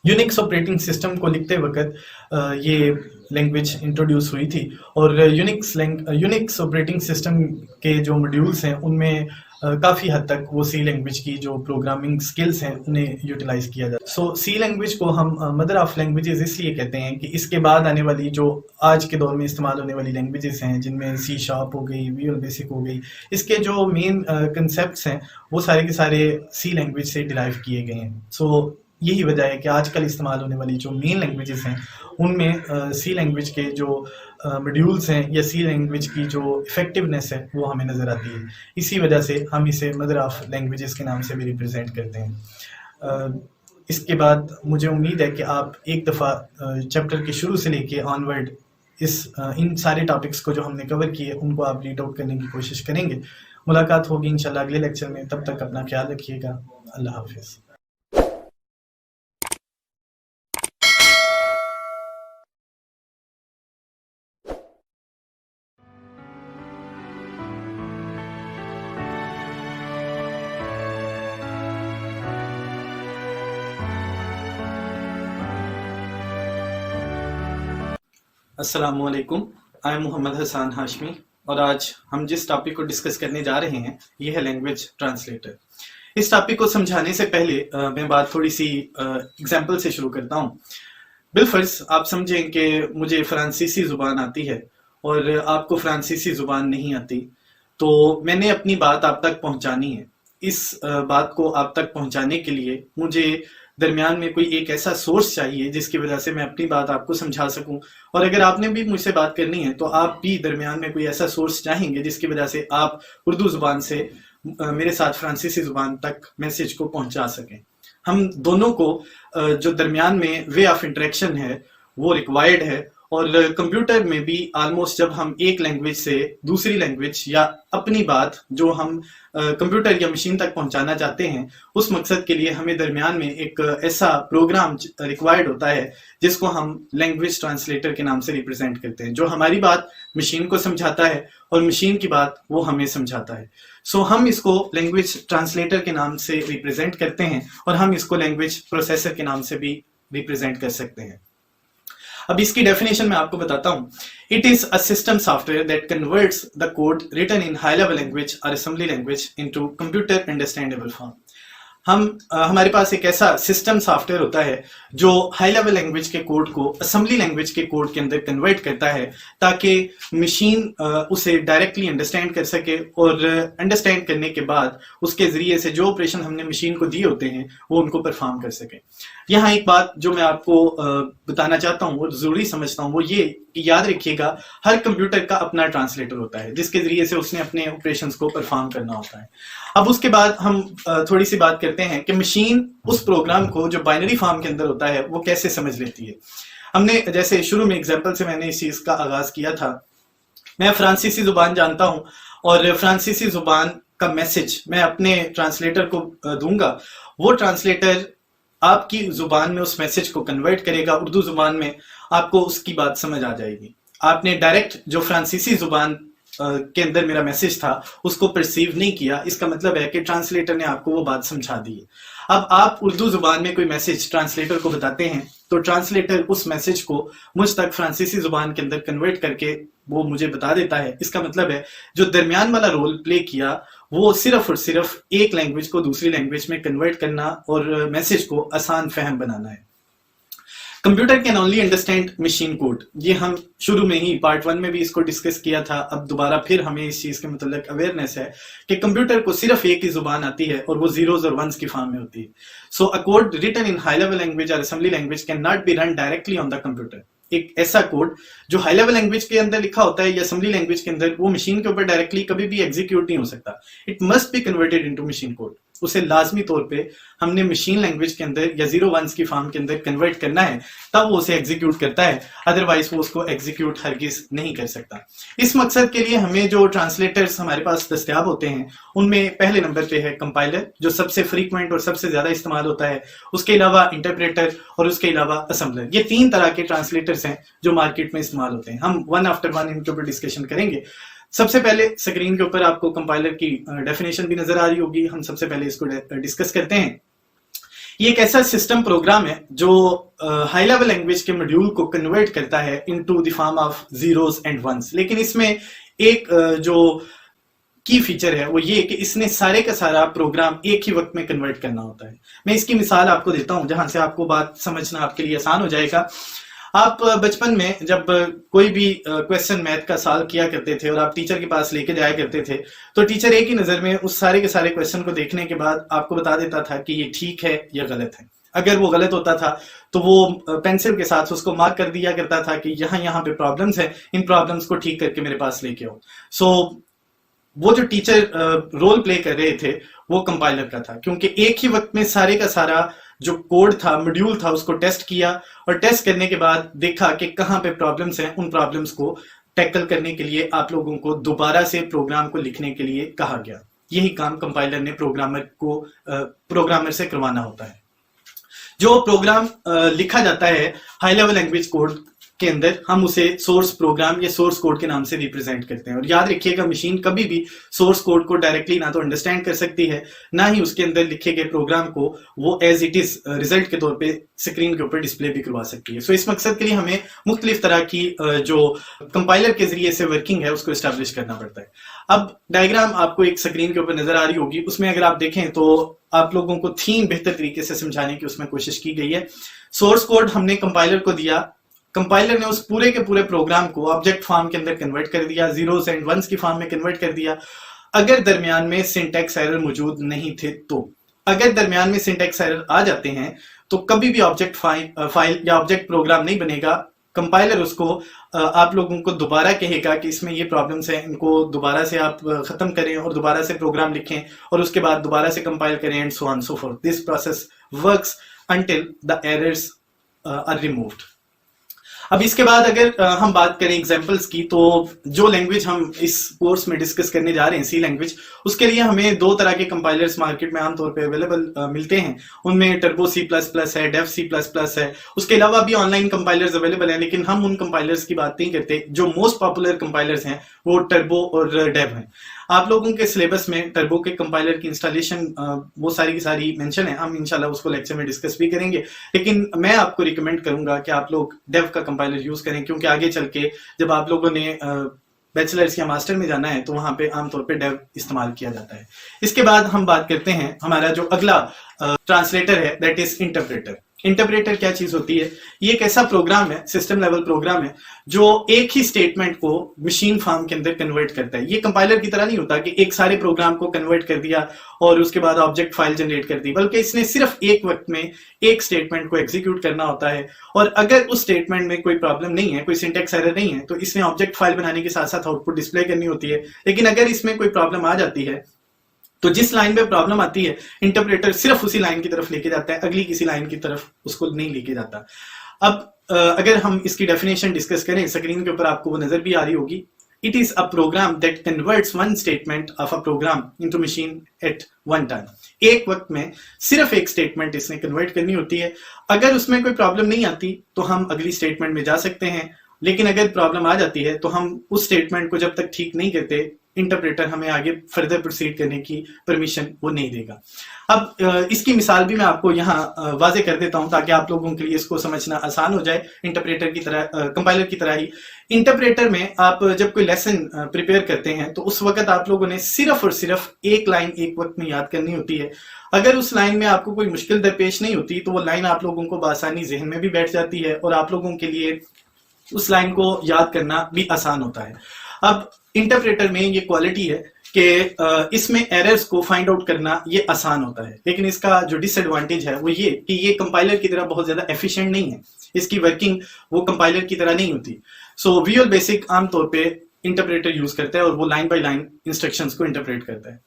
यूनिक्स ऑपरेटिंग सिस्टम को लिखते वक्त ये लैंग्वेज इंट्रोड्यूस हुई थी और यूनिक्स ऑपरेटिंग सिस्टम के जो मॉड्यूल्स हैं उनमें काफ़ी हद तक वो सी लैंग्वेज की जो प्रोग्रामिंग स्किल्स हैं उन्हें यूटिलाइज किया जाता है। सो सी लैंग्वेज को हम मदर ऑफ लैंग्वेजेस इसलिए कहते हैं कि इसके बाद आने वाली जो आज के दौर में इस्तेमाल होने वाली लैंग्वेजेस हैं जिनमें सी शार्प हो गई, विजुअल बेसिक हो गई, इसके जो मेन कंसेप्ट्स हैं वो सारे के सारे सी लैंग्वेज से डिराइव किए गए हैं। सो यही वजह है कि आजकल इस्तेमाल होने वाली जो मेन लैंग्वेजेस हैं उनमें सी लैंग्वेज के जो मॉड्यूल्स हैं या सी लैंग्वेज की जो इफेक्टिवनेस है वो हमें नज़र आती है। इसी वजह से हम इसे मदर ऑफ लैंग्वेजेस के नाम से भी रिप्रेजेंट करते हैं। इसके बाद मुझे उम्मीद है कि आप एक दफ़ा चैप्टर के शुरू से लेके ऑनवर्ड इन सारे टॉपिक्स को जो हमने कवर किए उनको आप रीड आउट करने की कोशिश करेंगे। मुलाकात होगी इंशाल्लाह अगले लेक्चर में, तब तक अपना ख्याल रखिएगा। अल्लाह हाफिज़। अस्सलामुअलैकुम, आई एम मोहम्मद हसन हाशमी और आज हम जिस टॉपिक को डिस्कस करने जा रहे हैं ये है लैंग्वेज ट्रांसलेटर। इस टॉपिक को समझाने से पहले मैं बात थोड़ी सी एग्जांपल से शुरू करता हूँ। बिलफर्ज आप समझें कि मुझे फ्रांसीसी ज़ुबान आती है और आपको फ्रांसीसी ज़ुबान नहीं आती, तो मैंने अपनी बात आप तक पहुँचानी है। इस बात को आप तक पहुँचाने के लिए मुझे दरमियान में कोई एक ऐसा सोर्स चाहिए जिसकी वजह से मैं अपनी बात आपको समझा सकूं, और अगर आपने भी मुझसे बात करनी है तो आप भी दरमियान में कोई ऐसा सोर्स चाहेंगे जिसकी वजह से आप उर्दू जुबान से मेरे साथ फ्रांसीसी जुबान तक मैसेज को पहुंचा सकें। हम दोनों को जो दरमियान में वे ऑफ इंटरेक्शन है वो रिक्वायर्ड है, और कंप्यूटर में भी ऑलमोस्ट जब हम एक लैंग्वेज से दूसरी लैंग्वेज या अपनी बात जो हम कंप्यूटर या मशीन तक पहुंचाना चाहते हैं, उस मकसद के लिए हमें दरमियान में एक ऐसा प्रोग्राम रिक्वायर्ड होता है जिसको हम लैंग्वेज ट्रांसलेटर के नाम से रिप्रेजेंट करते हैं, जो हमारी बात मशीन को समझाता है और मशीन की बात वो हमें समझाता है। सो हम इसको लैंग्वेज ट्रांसलेटर के नाम से रिप्रेजेंट करते हैं, और हम इसको लैंग्वेज प्रोसेसर के नाम से भी रिप्रेजेंट कर सकते हैं। अब इसकी डेफिनेशन मैं आपको बताता हूं। It is a system software that converts the code written in high level language और assembly language into computer understandable form. हमारे पास एक ऐसा सिस्टम सॉफ्टवेयर होता है जो हाई लेवल लैंग्वेज के कोड को असेंबली लैंग्वेज के कोड के अंदर कन्वर्ट करता है, ताकि मशीन उसे डायरेक्टली अंडरस्टैंड कर सके, और अंडरस्टैंड करने के बाद उसके जरिए से जो ऑपरेशन हमने मशीन को दिए होते हैं वो उनको परफॉर्म कर सके। यहाँ एक बात जो मैं आपको बताना चाहता हूँ, वो जरूरी समझता हूँ, वो ये कि याद रखिएगा हर कंप्यूटर का अपना ट्रांसलेटर होता है जिसके जरिए से उसने अपने ऑपरेशंस को परफॉर्म करना होता है। अब उसके बाद हम थोड़ी सी बात करते हैं कि मशीन उस प्रोग्राम को जो बाइनरी फॉर्म के अंदर होता है वो कैसे समझ लेती है। हमने जैसे शुरू में एग्जाम्पल से मैंने इस चीज का आगाज किया था, मैं फ्रांसीसी जुबान जानता हूं और फ्रांसीसी जुबान का मैसेज मैं अपने ट्रांसलेटर को दूंगा, वो ट्रांसलेटर आपकी जुबान में उस मैसेज को कन्वर्ट करेगा उर्दू जुबान में, आपको उसकी बात समझ आ जाएगी। आपने डायरेक्ट जो फ्रांसीसी जुबान के अंदर मेरा मैसेज था उसको परसीव नहीं किया, इसका मतलब है कि ट्रांसलेटर ने आपको वो बात समझा दी है। अब आप उर्दू जुबान में कोई मैसेज ट्रांसलेटर को बताते हैं तो ट्रांसलेटर उस मैसेज को मुझ तक फ्रांसीसी जुबान के अंदर कन्वर्ट करके वो मुझे बता देता है। इसका मतलब है जो दरमियान वाला रोल प्ले किया वो सिर्फ और सिर्फ एक लैंग्वेज को दूसरी लैंग्वेज में कन्वर्ट करना और मैसेज को आसान फहम बनाना है। Computer can only understand machine code, ये हम शुरू में ही पार्ट 1 में भी इसको डिस्कस किया था। अब दोबारा फिर हमें इस चीज के मतलब अवेयरनेस है कि कंप्यूटर को सिर्फ एक ही जुबान आती है और वो जीरोज और वंस की फॉर्म में होती है। So a code written in high level language और assembly language can not be run directly on the computer. एक ऐसा कोड जो हाई लेवल लैंग्वेज के अंदर लिखा होता है या असेंबली लैंग्वेज के अंदर, वो मशीन के ऊपर डायरेक्टली कभी भी एग्जीक्यूट नहीं हो सकता। It must be converted into machine code. उसे लाजमी तौर पे हमने मशीन लैंग्वेज के अंदर या जीरो वंस की फॉर्म के अंदर कन्वर्ट करना है, तब वो उसे एग्जीक्यूट करता है, अदरवाइज वो उसको एग्जीक्यूट हरगिज नहीं कर सकता। इस मकसद के लिए हमें जो ट्रांसलेटर्स हमारे पास दस्तयाब होते हैं उनमें पहले नंबर पे है कंपाइलर, जो सबसे फ्रीक्वेंट और सबसे ज्यादा इस्तेमाल होता है। उसके अलावा इंटरप्रेटर और उसके अलावा असेंबलर। ये 3 तरह के ट्रांसलेटर्स हैं जो मार्केट में इस्तेमाल होते हैं। हम वन आफ्टर वन इनके ऊपर डिस्कशन करेंगे। सबसे पहले स्क्रीन के ऊपर आपको कंपाइलर की डेफिनेशन भी नजर आ रही होगी। हम सबसे पहले इसको डिस्कस करते हैं। ये एक ऐसा सिस्टम प्रोग्राम है जो हाई लेवल लैंग्वेज के मॉड्यूल को कन्वर्ट करता है into the form of zeros and ones. लेकिन इसमें एक जो की फीचर है वो ये कि इसने सारे का सारा प्रोग्राम एक ही वक्त में कन्वर्ट करना होता है। मैं इसकी मिसाल आपको देता हूं जहां से आपको बात समझना आपके लिए आसान हो जाएगा। आप बचपन में जब कोई भी क्वेश्चन मैथ का सॉल्व किया करते थे और आप टीचर के पास लेके जाया करते थे, तो टीचर एक ही नजर में उस सारे के सारे क्वेश्चन को देखने के बाद आपको बता देता था कि ये ठीक है या गलत है। अगर वो गलत होता था तो वो पेंसिल के साथ उसको मार्क कर दिया करता था कि यहाँ पे प्रॉब्लम्स है, इन प्रॉब्लम्स को ठीक करके मेरे पास लेके आओ। सो वो जो टीचर रोल प्ले कर रहे थे वो कंपाइलर का था, क्योंकि एक ही वक्त में सारे का सारा जो कोड था, मॉड्यूल था, उसको टेस्ट किया और टेस्ट करने के बाद देखा कि कहाँ पे प्रॉब्लम्स हैं। उन प्रॉब्लम्स को टैकल करने के लिए आप लोगों को दोबारा से प्रोग्राम को लिखने के लिए कहा गया। यही काम कंपाइलर ने प्रोग्रामर से करवाना होता है। जो प्रोग्राम लिखा जाता है हाई लेवल लैंग्वेज कोड के अंदर, हम उसे सोर्स प्रोग्राम या सोर्स कोड के नाम से रिप्रेजेंट करते हैं। और याद रखिएगा मशीन कभी भी सोर्स कोड को डायरेक्टली ना तो अंडरस्टैंड कर सकती है, ना ही उसके अंदर लिखे गए प्रोग्राम को वो एज इट इज रिजल्ट के तौर पे स्क्रीन के ऊपर डिस्प्ले भी करवा सकती है। सो इस मकसद के लिए हमें मुख्तलिफ तरह की जो कंपाइलर के जरिए से वर्किंग है उसको एस्टेब्लिश करना पड़ता है। अब डायग्राम आपको एक स्क्रीन के ऊपर नजर आ रही होगी, उसमें अगर आप देखें तो आप लोगों को थीम बेहतर तरीके से समझाने की उसमें कोशिश की गई है। सोर्स कोड हमने कंपाइलर को दिया, कंपाइलर ने उस पूरे के पूरे प्रोग्राम को ऑब्जेक्ट फॉर्म के अंदर कन्वर्ट कर दिया, जीरोस एंड वंस की फॉर्म में कन्वर्ट कर दिया। अगर दरमियान में सिंटैक्स एरर मौजूद नहीं थे तो अगर दरमियान में सिंटैक्स एरर आ जाते हैं तो कभी भी ऑब्जेक्ट फाइल या ऑब्जेक्ट प्रोग्राम नहीं बनेगा। कंपाइलर उसको आप लोगों को दोबारा कहेगा कि इसमें ये प्रॉब्लम्स हैं, इनको दोबारा से आप खत्म करें और दोबारा से प्रोग्राम लिखें और उसके बाद दोबारा से कंपाइल करें and so on so fourth. This process works until the errors are removed। अब इसके बाद अगर हम बात करें एग्जांपल्स की, तो जो लैंग्वेज हम इस कोर्स में डिस्कस करने जा रहे हैं, सी लैंग्वेज, उसके लिए हमें दो तरह के कंपाइलर्स मार्केट में आमतौर पे अवेलेबल मिलते हैं। उनमें टर्बो C++ है, डेव C++ है, उसके अलावा भी ऑनलाइन कंपाइलर्स अवेलेबल हैं, लेकिन हम उन कंपाइलर्स की बात नहीं करते। जो मोस्ट पॉपुलर कंपाइलर्स हैं वो टर्बो और डेव हैं। आप लोगों के सिलेबस में टर्बो के कंपाइलर की इंस्टॉलेशन वो सारी की सारी मेंशन है, हम इंशाल्लाह उसको लेक्चर में डिस्कस भी करेंगे, लेकिन मैं आपको रिकमेंड करूंगा कि आप लोग डेव का कंपाइलर यूज करें, क्योंकि आगे चल के जब आप लोगों ने बैचलर्स या मास्टर में जाना है तो वहां पे आमतौर पे डेव इस्तेमाल किया जाता है। इसके बाद हम बात करते हैं हमारा जो अगला ट्रांसलेटर है, दैट इज इंटरप्रेटर। इंटरप्रेटर क्या चीज होती है? ये एक ऐसा प्रोग्राम है, सिस्टम लेवल प्रोग्राम है, जो एक ही स्टेटमेंट को मशीन फॉर्म के अंदर कन्वर्ट करता है। ये कंपाइलर की तरह नहीं होता कि एक सारे प्रोग्राम को कन्वर्ट कर दिया और उसके बाद ऑब्जेक्ट फाइल जनरेट कर दी, बल्कि इसने सिर्फ एक वक्त में एक स्टेटमेंट को एग्जीक्यूट करना होता है। और अगर उस स्टेटमेंट में कोई प्रॉब्लम नहीं है, कोई सिंटैक्स एरर नहीं है, तो इसने ऑब्जेक्ट फाइल बनाने के साथ साथ आउटपुट डिस्प्ले करनी होती है। लेकिन अगर इसमें कोई प्रॉब्लम आ जाती है तो जिस लाइन पे प्रॉब्लम आती है, इंटरप्रेटर सिर्फ उसी लाइन की तरफ लेके जाता है, अगली किसी लाइन की तरफ उसको नहीं लेके जाता। अब अगर हम इसकी डेफिनेशन डिस्कस करें, स्क्रीन के ऊपर आपको वो नजर भी आ रही होगी। It is a program that converts one statement of a program into machine at one time. एक वक्त में सिर्फ एक स्टेटमेंट इसने कन्वर्ट करनी होती है। अगर उसमें कोई प्रॉब्लम नहीं आती तो हम अगली स्टेटमेंट में जा सकते हैं, लेकिन अगर प्रॉब्लम आ जाती है तो हम उस स्टेटमेंट को जब तक ठीक नहीं करते, इंटरप्रेटर हमें आगे फर्दर प्रोसीड करने की परमिशन वो नहीं देगा। अब इसकी मिसाल भी मैं आपको यहाँ वाजे कर देता हूं ताकि आप लोगों के लिए इसको समझना आसान हो जाए। इंटरप्रेटर की तरह, कंपाइलर की तरह ही इंटरप्रेटर में आप जब कोई लेसन प्रिपेयर करते हैं तो उस वक्त आप लोगों ने सिर्फ और सिर्फ एक लाइन एक वक्त में याद करनी होती है। अगर उस लाइन में आपको कोई मुश्किल दरपेश नहीं होती तो वो लाइन आप लोगों को बआसानी जहन में भी बैठ जाती है और आप लोगों के लिए उस लाइन को याद करना भी आसान होता है। अब इंटरप्रेटर में ये क्वालिटी है कि इसमें एरर्स को फाइंड आउट करना ये आसान होता है, लेकिन इसका जो डिसएडवांटेज है वो ये कि ये कंपाइलर की तरह बहुत ज्यादा एफिशिएंट नहीं है। इसकी वर्किंग वो कंपाइलर की तरह नहीं होती। सो विजुअल बेसिक आमतौर पे इंटरप्रेटर यूज करता है और वो लाइन बाय लाइन इंस्ट्रक्शंस को इंटरप्रेट करता है।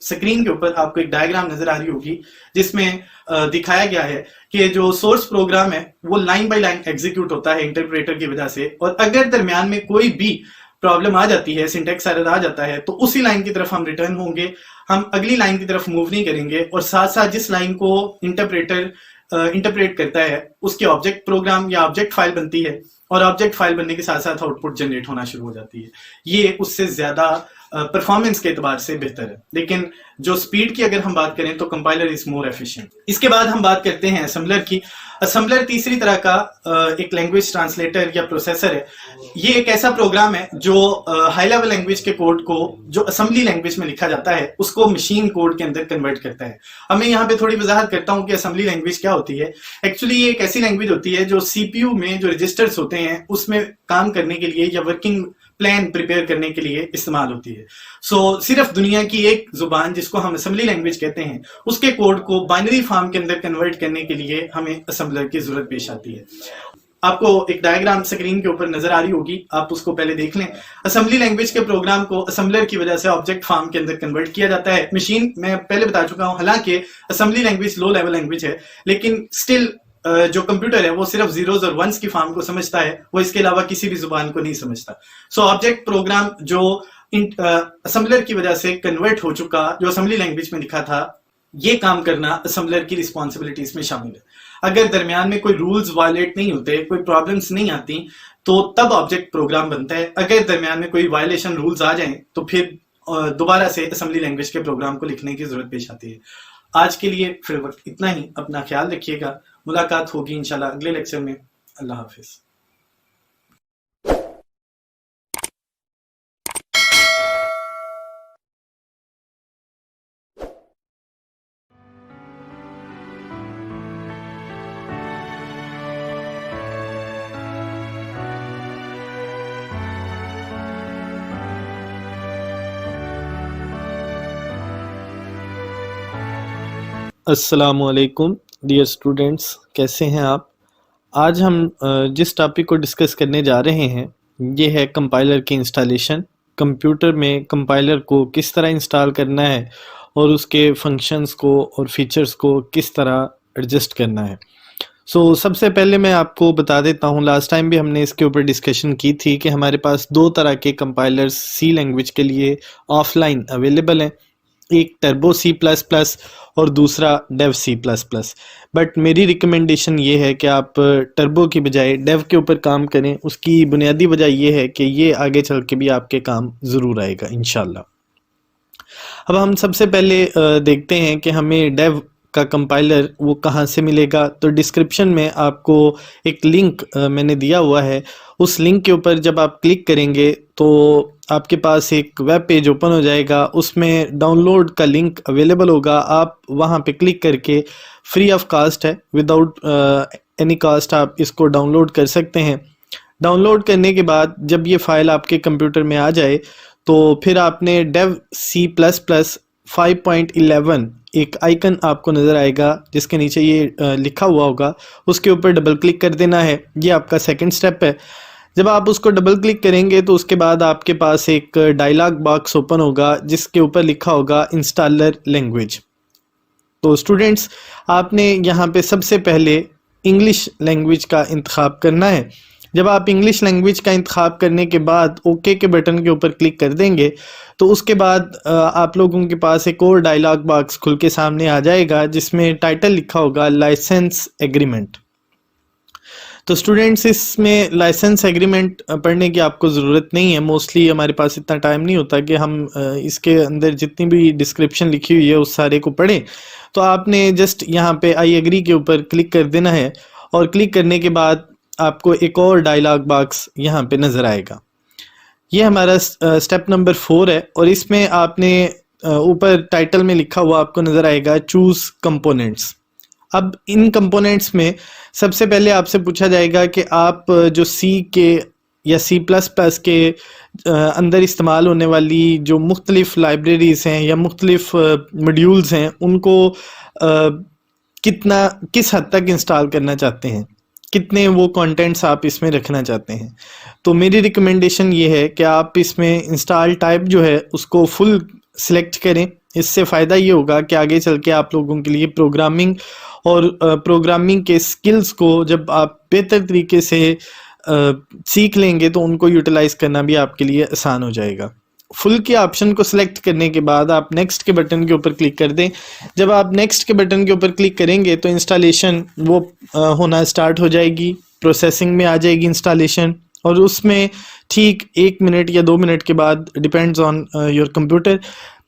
स्क्रीन के ऊपर आपको एक डायग्राम नजर आ रही होगी जिसमें दिखाया गया है कि जो सोर्स प्रोग्राम है वो लाइन बाय लाइन एग्जीक्यूट होता है इंटरप्रेटर की वजह से, और अगर दरमियान में कोई भी प्रॉब्लम आ जाती है, सिंटैक्स एरर आ जाता है, तो उसी लाइन की तरफ हम रिटर्न होंगे, हम अगली लाइन की तरफ मूव नहीं करेंगे, और साथ साथ जिस लाइन को इंटरप्रेटर इंटरप्रेट करता है उसके ऑब्जेक्ट प्रोग्राम या ऑब्जेक्ट फाइल बनती है, और ऑब्जेक्ट फाइल बनने के साथ साथ आउटपुट जनरेट होना शुरू हो जाती है। ये उससे ज्यादा परफॉर्मेंस के एतबार से बेहतर है, लेकिन जो स्पीड की अगर हम बात करें तो कंपाइलर इज मोर एफिशिएंट। इसके बाद हम बात करते हैं असेंबलर की। असेंबलर तीसरी तरह का एक लैंग्वेज ट्रांसलेटर या प्रोसेसर है। ये एक ऐसा प्रोग्राम है जो हाई लेवल लैंग्वेज के कोड को जो असेंबली लैंग्वेज में लिखा जाता है उसको मशीन कोड के अंदर कन्वर्ट करता है। अब मैं यहाँ पे थोड़ी वजाहत करता हूँ कि असेंबली लैंग्वेज क्या होती है। एक्चुअली ये एक ऐसी लैंग्वेज होती है जो सीपीयू में जो रजिस्टर्स होते हैं उसमें काम करने के लिए या वर्किंग प्लान प्रिपेयर करने के लिए इस्तेमाल होती है। सिर्फ दुनिया की एक जुबान जिसको हम असेंबली लैंग्वेज कहते हैं उसके कोड को बाइनरी फॉर्म के अंदर कन्वर्ट करने के लिए हमें असेंबलर की जरूरत पेश आती है। आपको एक डायग्राम स्क्रीन के ऊपर नजर आ रही होगी, आप उसको पहले देख लें। असेंबली लैंग्वेज के प्रोग्राम को असेंबलर की वजह से ऑब्जेक्ट फॉर्म के अंदर कन्वर्ट किया जाता है। मशीन मैं पहले बता चुका हूं, हालांकि assembly language low level language है, लेकिन स्टिल जो कंप्यूटर है वो सिर्फ जीरोस और वंस की फॉर्म को समझता है, वो इसके अलावा किसी भी जुबान को नहीं समझता। ऑब्जेक्ट प्रोग्राम जो असेंबलर की वजह से कन्वर्ट हो चुका, जो असेंबली लैंग्वेज में लिखा था, ये काम करना असेंबलर की रिस्पॉन्सिबिलिटीज में शामिल है। अगर दरमियान में कोई रूल्स वायलेट नहीं होते, कोई प्रॉब्लम्स नहीं आती, तो तब ऑब्जेक्ट प्रोग्राम बनता है। अगर दरमियान में कोई वायलेशन रूल्स आ जाएं तो फिर दोबारा से असेंबली लैंग्वेज के प्रोग्राम को लिखने की जरूरत पेश आती है। आज के लिए फिर वक्त इतना ही। अपना ख्याल रखिएगा। मुलाकात होगी इंशाल्लाह अगले लेक्चर में। अल्लाह हाफिज। अस्सलामुअलैकुम डियर स्टूडेंट्स, कैसे हैं आप? आज हम जिस टॉपिक को डिस्कस करने जा रहे हैं ये है कंपाइलर की इंस्टॉलेशन। कंप्यूटर में कंपाइलर को किस तरह इंस्टॉल करना है और उसके फंक्शंस को और फीचर्स को किस तरह एडजस्ट करना है। सबसे पहले मैं आपको बता देता हूँ, लास्ट टाइम भी हमने इसके ऊपर डिस्कशन की थी कि हमारे पास दो तरह के कंपाइलर्स सी लैंग्वेज के लिए ऑफलाइन अवेलेबल हैं। एक टर्बो सी प्लस प्लस और दूसरा Dev C plus plus. But मेरी रिकमेंडेशन ये है कि आप टर्बो की बजाय डेव के ऊपर काम करें। उसकी बुनियादी वजह ये है कि ये आगे चल के भी आपके काम ज़रूर आएगा इंशाल्लाह। अब हम सबसे पहले देखते हैं कि हमें डेव का कंपाइलर वो कहाँ से मिलेगा। तो डिस्क्रिप्शन में आपको एक लिंक मैंने दिया हुआ है। उस लिंक के ऊपर जब आप क्लिक करेंगे तो आपके पास एक वेब पेज ओपन हो जाएगा, उसमें डाउनलोड का लिंक अवेलेबल होगा। आप वहाँ पे क्लिक करके फ्री ऑफ कास्ट है, विदाउट एनी कास्ट आप इसको डाउनलोड कर सकते हैं। डाउनलोड करने के बाद जब ये फाइल आपके कंप्यूटर में आ जाए तो फिर आपने डेव सी प्लस प्लस 5.11 एक आइकन आपको नज़र आएगा जिसके नीचे ये लिखा हुआ होगा, उसके ऊपर डबल क्लिक कर देना है। ये आपका सेकंड स्टेप है। जब आप उसको डबल क्लिक करेंगे तो उसके बाद आपके पास एक डायलॉग बॉक्स ओपन होगा जिसके ऊपर लिखा होगा इंस्टॉलर लैंग्वेज। तो स्टूडेंट्स, आपने यहाँ पे सबसे पहले इंग्लिश लैंग्वेज का इंतखाब करना है। जब आप इंग्लिश लैंग्वेज का इंतखाब करने के बाद ओके के बटन के ऊपर क्लिक कर देंगे तो उसके बाद आप लोगों के पास एक और डायलॉग बॉक्स खुल के सामने आ जाएगा जिसमें टाइटल लिखा होगा लाइसेंस एग्रीमेंट। तो स्टूडेंट्स, इसमें लाइसेंस एग्रीमेंट पढ़ने की आपको ज़रूरत नहीं है। मोस्टली हमारे पास इतना टाइम नहीं होता कि हम इसके अंदर जितनी भी डिस्क्रिप्शन लिखी हुई है उस सारे को पढ़ें। तो आपने जस्ट यहाँ पे आई एग्री के ऊपर क्लिक कर देना है और क्लिक करने के बाद आपको एक और डायलॉग बॉक्स यहाँ पे नज़र आएगा। ये हमारा स्टेप नंबर 4 है और इसमें आपने ऊपर टाइटल में लिखा हुआ आपको नज़र आएगा चूज़ कंपोनेंट्स। अब इन कंपोनेंट्स में सबसे पहले आपसे पूछा जाएगा कि आप जो सी के या सी प्लस प्लस के अंदर इस्तेमाल होने वाली जो मुख्तलिफ लाइब्रेरीज़ हैं या मुख्तलिफ मॉड्यूल्स हैं उनको किस हद तक इंस्टॉल करना चाहते हैं, कितने वो कंटेंट्स आप इसमें रखना चाहते हैं। तो मेरी रिकमेंडेशन ये है कि आप इसमें इंस्टॉल टाइप जो है उसको फुल सिलेक्ट करें। इससे फ़ायदा ये होगा कि आगे चल के आप लोगों के लिए प्रोग्रामिंग और प्रोग्रामिंग के स्किल्स को जब आप बेहतर तरीके से सीख लेंगे तो उनको यूटिलाइज़ करना भी आपके लिए आसान हो जाएगा। फुल के ऑप्शन को सिलेक्ट करने के बाद आप नेक्स्ट के बटन के ऊपर क्लिक कर दें। जब आप नेक्स्ट के बटन के ऊपर क्लिक करेंगे तो इंस्टॉलेशन वो होना स्टार्ट हो जाएगी, प्रोसेसिंग में आ जाएगी इंस्टॉलेशन, और उसमें ठीक 1 मिनट या 2 मिनट के बाद, डिपेंड्स ऑन योर कंप्यूटर,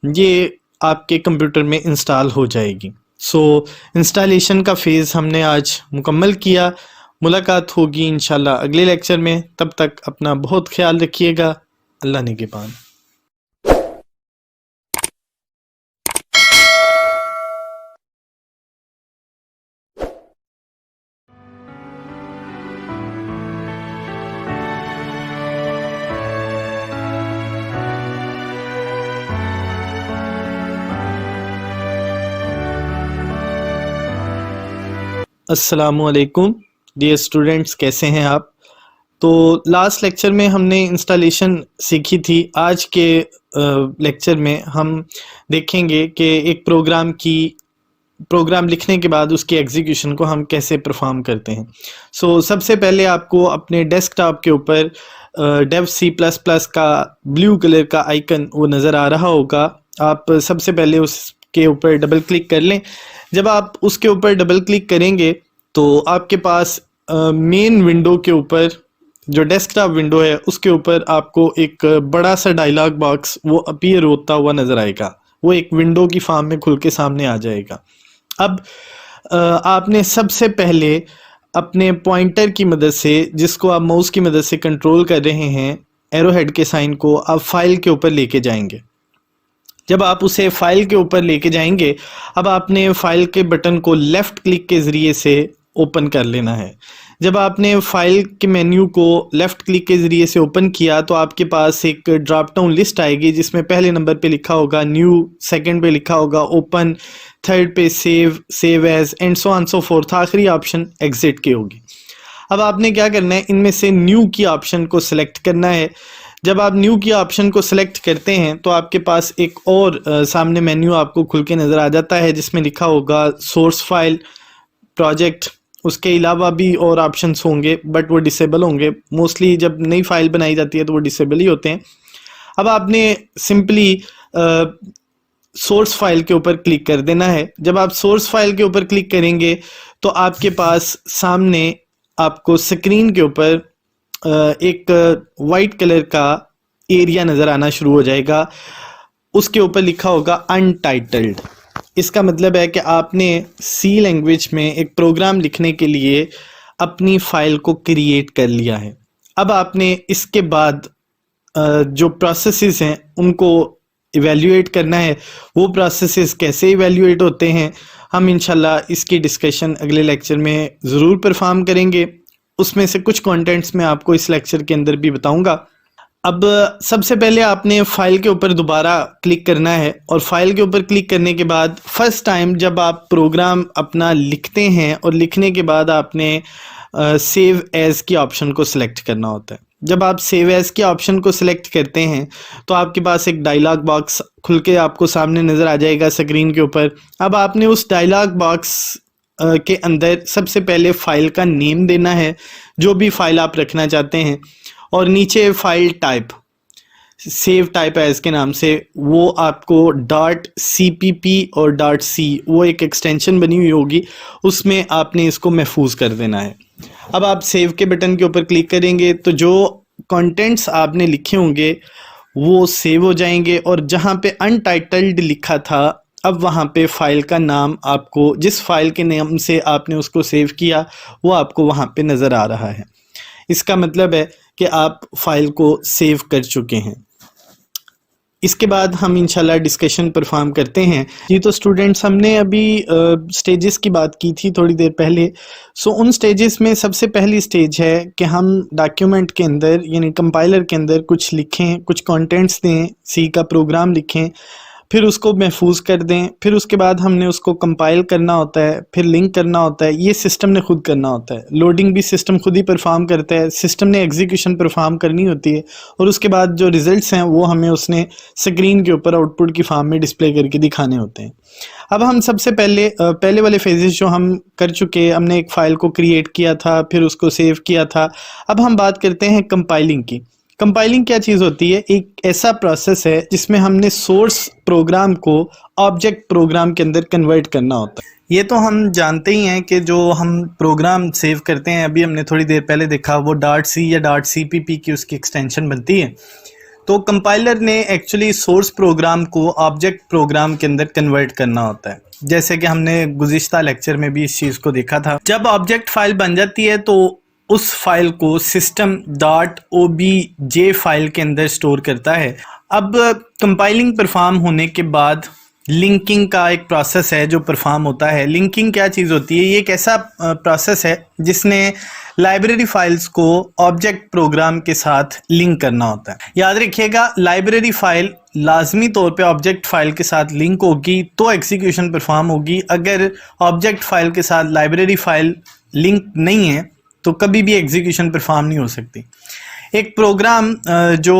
ये आपके कंप्यूटर में इंस्टॉल हो जाएगी। इंस्टॉलेशन का फेज़ हमने आज मुकम्मल किया। मुलाकात होगी इंशाल्लाह अगले लेक्चर में। तब तक अपना बहुत ख्याल रखिएगा। अल्लाह निगहबान। अस्सलामुअलैकुम डियर स्टूडेंट्स, कैसे हैं आप? तो लास्ट लेक्चर में हमने इंस्टॉलेशन सीखी थी। आज के लेक्चर में हम देखेंगे कि एक प्रोग्राम लिखने के बाद उसकी एग्जीक्यूशन को हम कैसे परफॉर्म करते हैं। सबसे पहले आपको अपने डेस्कटॉप के ऊपर डेव सी प्लस प्लस का ब्लू कलर का आइकन वो नज़र आ रहा होगा। आप सबसे पहले उसके ऊपर डबल क्लिक कर लें। जब आप उसके ऊपर डबल क्लिक करेंगे तो आपके पास मेन विंडो के ऊपर, जो डेस्कटॉप विंडो है उसके ऊपर आपको एक बड़ा सा डायलॉग बॉक्स वो अपीयर होता हुआ नज़र आएगा। वो एक विंडो की फॉर्म में खुल के सामने आ जाएगा। अब आपने सबसे पहले अपने पॉइंटर की मदद से, जिसको आप माउस की मदद से कंट्रोल कर रहे हैं, एरो हेड के साइन को आप फाइल के ऊपर लेके जाएंगे। जब आप उसे फाइल के ऊपर लेके जाएंगे, अब आपने फाइल के बटन को लेफ़्ट क्लिक के ज़रिए से ओपन कर लेना है। जब आपने फाइल के मेन्यू को लेफ़्ट क्लिक के ज़रिए से ओपन किया तो आपके पास एक ड्रॉप डाउन लिस्ट आएगी जिसमें पहले नंबर पे लिखा होगा न्यू, सेकंड पे लिखा होगा ओपन, थर्ड पे save as and so on so fourth, आखिरी ऑप्शन एग्जिट की होगी। अब आपने क्या करना है, इनमें से न्यू की ऑप्शन को सिलेक्ट करना है। जब आप न्यू की ऑप्शन को सिलेक्ट करते हैं तो आपके पास एक और सामने मेन्यू आपको खुल के नज़र आ जाता है जिसमें लिखा होगा सोर्स फाइल, प्रोजेक्ट। उसके अलावा भी और ऑप्शंस होंगे बट वो डिसेबल होंगे, मोस्टली जब नई फाइल बनाई जाती है तो वो डिसेबल ही होते हैं। अब आपने सिंपली सोर्स फाइल के ऊपर क्लिक कर देना है। जब आप सोर्स फाइल के ऊपर क्लिक करेंगे तो आपके पास सामने आपको स्क्रीन के ऊपर एक वाइट कलर का एरिया नज़र आना शुरू हो जाएगा, उसके ऊपर लिखा होगा अनटाइटल्ड। इसका मतलब है कि आपने सी लैंग्वेज में एक प्रोग्राम लिखने के लिए अपनी फाइल को क्रिएट कर लिया है। अब आपने इसके बाद जो प्रोसेसेस हैं उनको इवैल्यूएट करना है। वो प्रोसेसेस कैसे इवैल्यूएट होते हैं हम इंशाल्लाह इसकी डिस्कशन अगले लेक्चर में ज़रूर परफॉर्म करेंगे। उसमें से कुछ कंटेंट्स मैं आपको इस लेक्चर के अंदर भी बताऊंगा। अब सबसे पहले आपने फाइल के ऊपर दोबारा क्लिक करना है और फाइल के ऊपर क्लिक करने के बाद फर्स्ट टाइम जब आप प्रोग्राम अपना लिखते हैं और लिखने के बाद आपने सेव एज की ऑप्शन को सिलेक्ट करना होता है। जब आप सेव एज के ऑप्शन को सिलेक्ट करते हैं तो आपके पास एक डायलॉग बॉक्स खुल के आपको सामने नज़र आ जाएगा स्क्रीन के ऊपर। अब आपने उस डायलॉग बॉक्स के अंदर सबसे पहले फाइल का नेम देना है, जो भी फाइल आप रखना चाहते हैं, और नीचे file type save type as के नाम से वो आपको .cpp और .c वो एक एक्सटेंशन बनी हुई होगी, उसमें आपने इसको महफूज कर देना है। अब आप सेव के बटन के ऊपर क्लिक करेंगे तो जो कंटेंट्स आपने लिखे होंगे वो सेव हो जाएंगे और जहाँ पे अनटाइटल्ड लिखा था अब वहाँ पे फाइल का नाम आपको, जिस फाइल के नाम से आपने उसको सेव किया वो आपको वहाँ पे नज़र आ रहा है। इसका मतलब है कि आप फाइल को सेव कर चुके हैं। इसके बाद हम इंशाल्लाह डिस्कशन परफॉर्म करते हैं। जी तो स्टूडेंट्स, हमने अभी स्टेजेस की बात की थी थोड़ी देर पहले। सो उन स्टेजेस में सबसे पहली स्टेज है कि हम डॉक्यूमेंट के अंदर यानी कंपाइलर के अंदर कुछ लिखें, कुछ कंटेंट्स दें, सी का प्रोग्राम लिखें, फिर उसको महफूज कर दें, फिर उसके बाद हमने उसको कंपाइल करना होता है, फिर लिंक करना होता है। ये सिस्टम ने खुद करना होता है, लोडिंग भी सिस्टम खुद ही परफॉर्म करता है, सिस्टम ने एग्जीक्यूशन परफॉर्म करनी होती है और उसके बाद जो रिजल्ट्स हैं वो हमें उसने स्क्रीन के ऊपर आउटपुट की फॉर्म में डिस्प्ले करके दिखाने होते हैं। अब हम सबसे पहले वाले फेजेस जो हम कर चुके, हमने एक फ़ाइल को क्रिएट किया था, फिर उसको सेव किया था। अब हम बात करते हैं कंपाइलिंग की। कंपाइलिंग क्या चीज़ होती है? एक ऐसा प्रोसेस है जिसमें हमने सोर्स प्रोग्राम को ऑब्जेक्ट प्रोग्राम के अंदर कन्वर्ट करना होता है। ये तो हम जानते ही हैं कि जो हम प्रोग्राम सेव करते हैं, अभी हमने थोड़ी देर पहले देखा, वो .c या .cpp की उसकी एक्सटेंशन बनती है। तो कंपाइलर ने एक्चुअली सोर्स प्रोग्राम को ऑब्जेक्ट प्रोग्राम के अंदर कन्वर्ट करना होता है, जैसे कि हमने गुज़िश्ता लेक्चर में भी इस चीज़ को देखा था। जब ऑब्जेक्ट फाइल बन जाती है तो उस फाइल को सिस्टम .obj फाइल के अंदर स्टोर करता है। अब कंपाइलिंग परफॉर्म होने के बाद लिंकिंग का एक प्रोसेस है जो परफॉर्म होता है। लिंकिंग क्या चीज़ होती है? ये एक ऐसा प्रोसेस है जिसने लाइब्रेरी फाइल्स को ऑब्जेक्ट प्रोग्राम के साथ लिंक करना होता है। याद रखिएगा, लाइब्रेरी फाइल लाजमी तौर पे ऑब्जेक्ट फाइल के साथ लिंक होगी तो एग्जीक्यूशन परफॉर्म होगी। अगर ऑब्जेक्ट फाइल के साथ लाइब्रेरी फाइल लिंक नहीं है तो कभी भी एग्जीक्यूशन परफॉर्म नहीं हो सकती। एक प्रोग्राम जो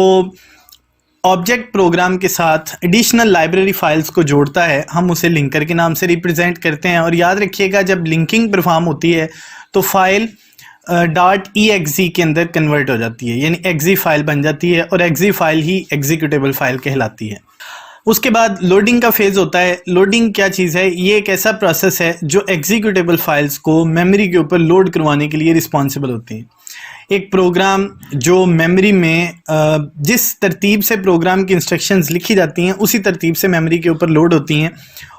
ऑब्जेक्ट प्रोग्राम के साथ एडिशनल लाइब्रेरी फाइल्स को जोड़ता है, हम उसे लिंकर के नाम से रिप्रेजेंट करते हैं। और याद रखिएगा, जब लिंकिंग परफॉर्म होती है तो फाइल .exe के अंदर कन्वर्ट हो जाती है, यानी exe फाइल बन जाती है और exe फाइल ही एग्जीक्यूटेबल फाइल कहलाती है। उसके बाद लोडिंग का फेज़ होता है। लोडिंग क्या चीज़ है? ये एक ऐसा प्रोसेस है जो एग्जीक्यूटेबल फाइल्स को मेमोरी के ऊपर लोड करवाने के लिए रिस्पॉन्सिबल होती है। एक प्रोग्राम जो मेमोरी में जिस तरतीब से प्रोग्राम की इंस्ट्रक्शंस लिखी जाती हैं उसी तरतीब से मेमोरी के ऊपर लोड होती हैं,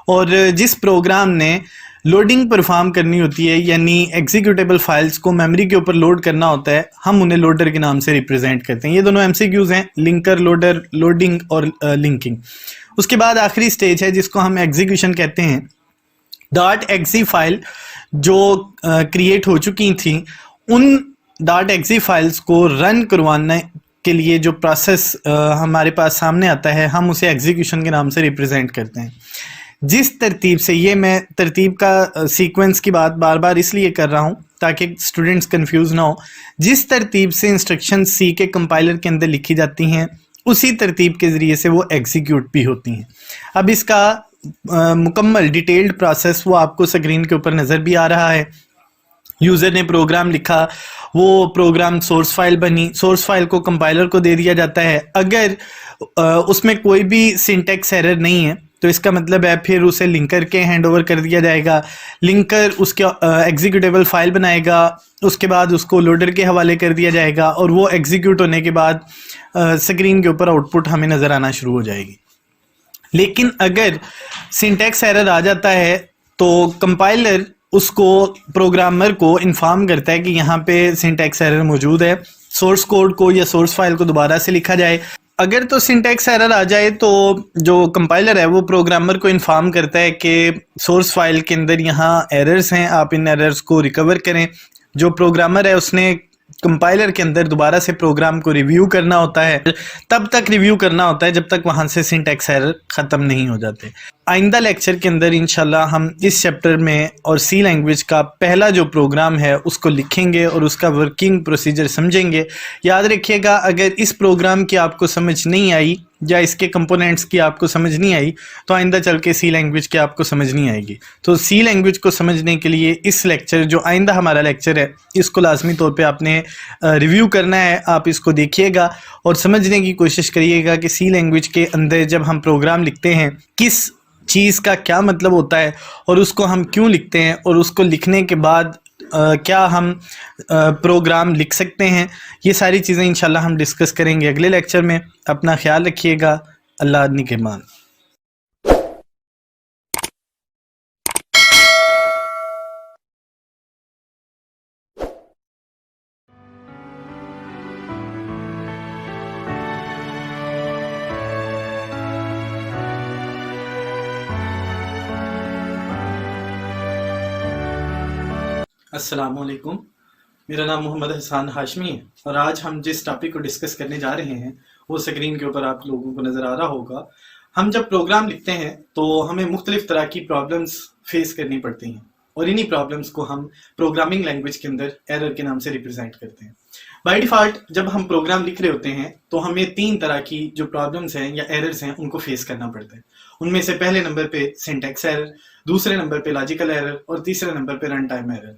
और जिस प्रोग्राम ने लोडिंग परफॉर्म करनी होती है यानी एग्जीक्यूटेबल फाइल्स को मेमोरी के ऊपर लोड करना होता है, हम उन्हें लोडर के नाम से रिप्रेजेंट करते हैं। ये दोनों MCQs हैं, लिंकर, लोडर, लोडिंग और लिंकिंग। उसके बाद आखिरी स्टेज है जिसको हम एग्जीक्यूशन कहते हैं। .exe फाइल जो क्रिएट हो चुकी थी, उन .exe फाइल्स को रन करवाने के लिए जो प्रोसेस हमारे पास सामने आता है, हम उसे एग्जीक्यूशन के नाम से रिप्रेजेंट करते हैं। जिस तरतीब से, ये मैं तरतीब का सीक्वेंस की बात बार बार इसलिए कर रहा हूँ ताकि स्टूडेंट्स कंफ्यूज ना हो, जिस तरतीब से इंस्ट्रक्शन सी के कंपाइलर के अंदर लिखी जाती हैं उसी तरतीब के ज़रिए से वो एग्जीक्यूट भी होती हैं। अब इसका मुकम्मल डिटेल्ड प्रोसेस वो आपको स्क्रीन के ऊपर नज़र भी आ रहा है। यूज़र ने प्रोग्राम लिखा, वो प्रोग्राम सोर्स फाइल बनी, सोर्स फाइल को कंपाइलर को दे दिया जाता है। अगर उसमें कोई भी सिंटैक्स एरर नहीं है तो इसका मतलब है फिर उसे लिंकर के हैंड ओवर कर दिया जाएगा। लिंकर उसके एग्जीक्यूटेबल फाइल बनाएगा, उसके बाद उसको लोडर के हवाले कर दिया जाएगा और वो एग्जीक्यूट होने के बाद स्क्रीन के ऊपर आउटपुट हमें नज़र आना शुरू हो जाएगी। लेकिन अगर सिंटैक्स एरर आ जाता है तो कंपाइलर उसको प्रोग्रामर को इन्फॉर्म करता है कि यहाँ पे सिंटैक्स एरर मौजूद है, सोर्स कोड को या सोर्स फाइल को दोबारा से लिखा जाए। अगर तो सिंटैक्स एरर आ जाए तो जो कंपाइलर है वो प्रोग्रामर को इन्फॉर्म करता है कि सोर्स फाइल के अंदर यहाँ एरर्स हैं, आप इन एरर्स को रिकवर करें। जो प्रोग्रामर है उसने कंपाइलर के अंदर दोबारा से प्रोग्राम को रिव्यू करना होता है, तब तक रिव्यू करना होता है जब तक वहाँ से सिंटैक्स एरर ख़त्म नहीं हो जाते। आइंदा लेक्चर के अंदर इंशाल्लाह हम इस चैप्टर में और सी लैंग्वेज का पहला जो प्रोग्राम है उसको लिखेंगे और उसका वर्किंग प्रोसीजर समझेंगे। याद रखिएगा, अगर इस प्रोग्राम की आपको समझ नहीं आई या इसके कंपोनेंट्स की आपको समझ नहीं आई तो आइंदा चल के सी लैंग्वेज की आपको समझ नहीं आएगी। तो सी लैंग्वेज को समझने के लिए इस लेक्चर, जो आइंदा हमारा लेक्चर है, इसको लाजमी तौर पे आपने रिव्यू करना है। आप इसको देखिएगा और समझने की कोशिश करिएगा कि सी लैंग्वेज के अंदर जब हम प्रोग्राम लिखते हैं किस चीज़ का क्या मतलब होता है और उसको हम क्यों लिखते हैं, और उसको लिखने के बाद क्या हम प्रोग्राम लिख सकते हैं। ये सारी चीज़ें इंशाल्लाह हम डिस्कस करेंगे अगले लेक्चर में। अपना ख्याल रखिएगा। अल्लाह निगहबान। अस्सलामुअलैकुम, मेरा नाम मोहम्मद हसन हाशमी है और आज हम जिस टॉपिक को डिस्कस करने जा रहे हैं वो स्क्रीन के ऊपर आप लोगों को नज़र आ रहा होगा। हम जब प्रोग्राम लिखते हैं तो हमें मुख्तलिफ तरह की प्रॉब्लम्स फेस करनी पड़ती हैं और इन्हीं प्रॉब्लम्स को हम प्रोग्रामिंग लैंग्वेज के अंदर एरर के नाम से रिप्रेजेंट करते हैं। बाय डिफ़ॉल्ट जब हम प्रोग्राम लिख रहे होते हैं तो हमें 3 तरह की जो प्रॉब्लम्स हैं या एरर्स हैं उनको फेस करना पड़ता है। उनमें से पहले नंबर पे सिंटैक्स एरर, दूसरे नंबर पे लॉजिकल एरर और तीसरे नंबर पे रन टाइम एरर।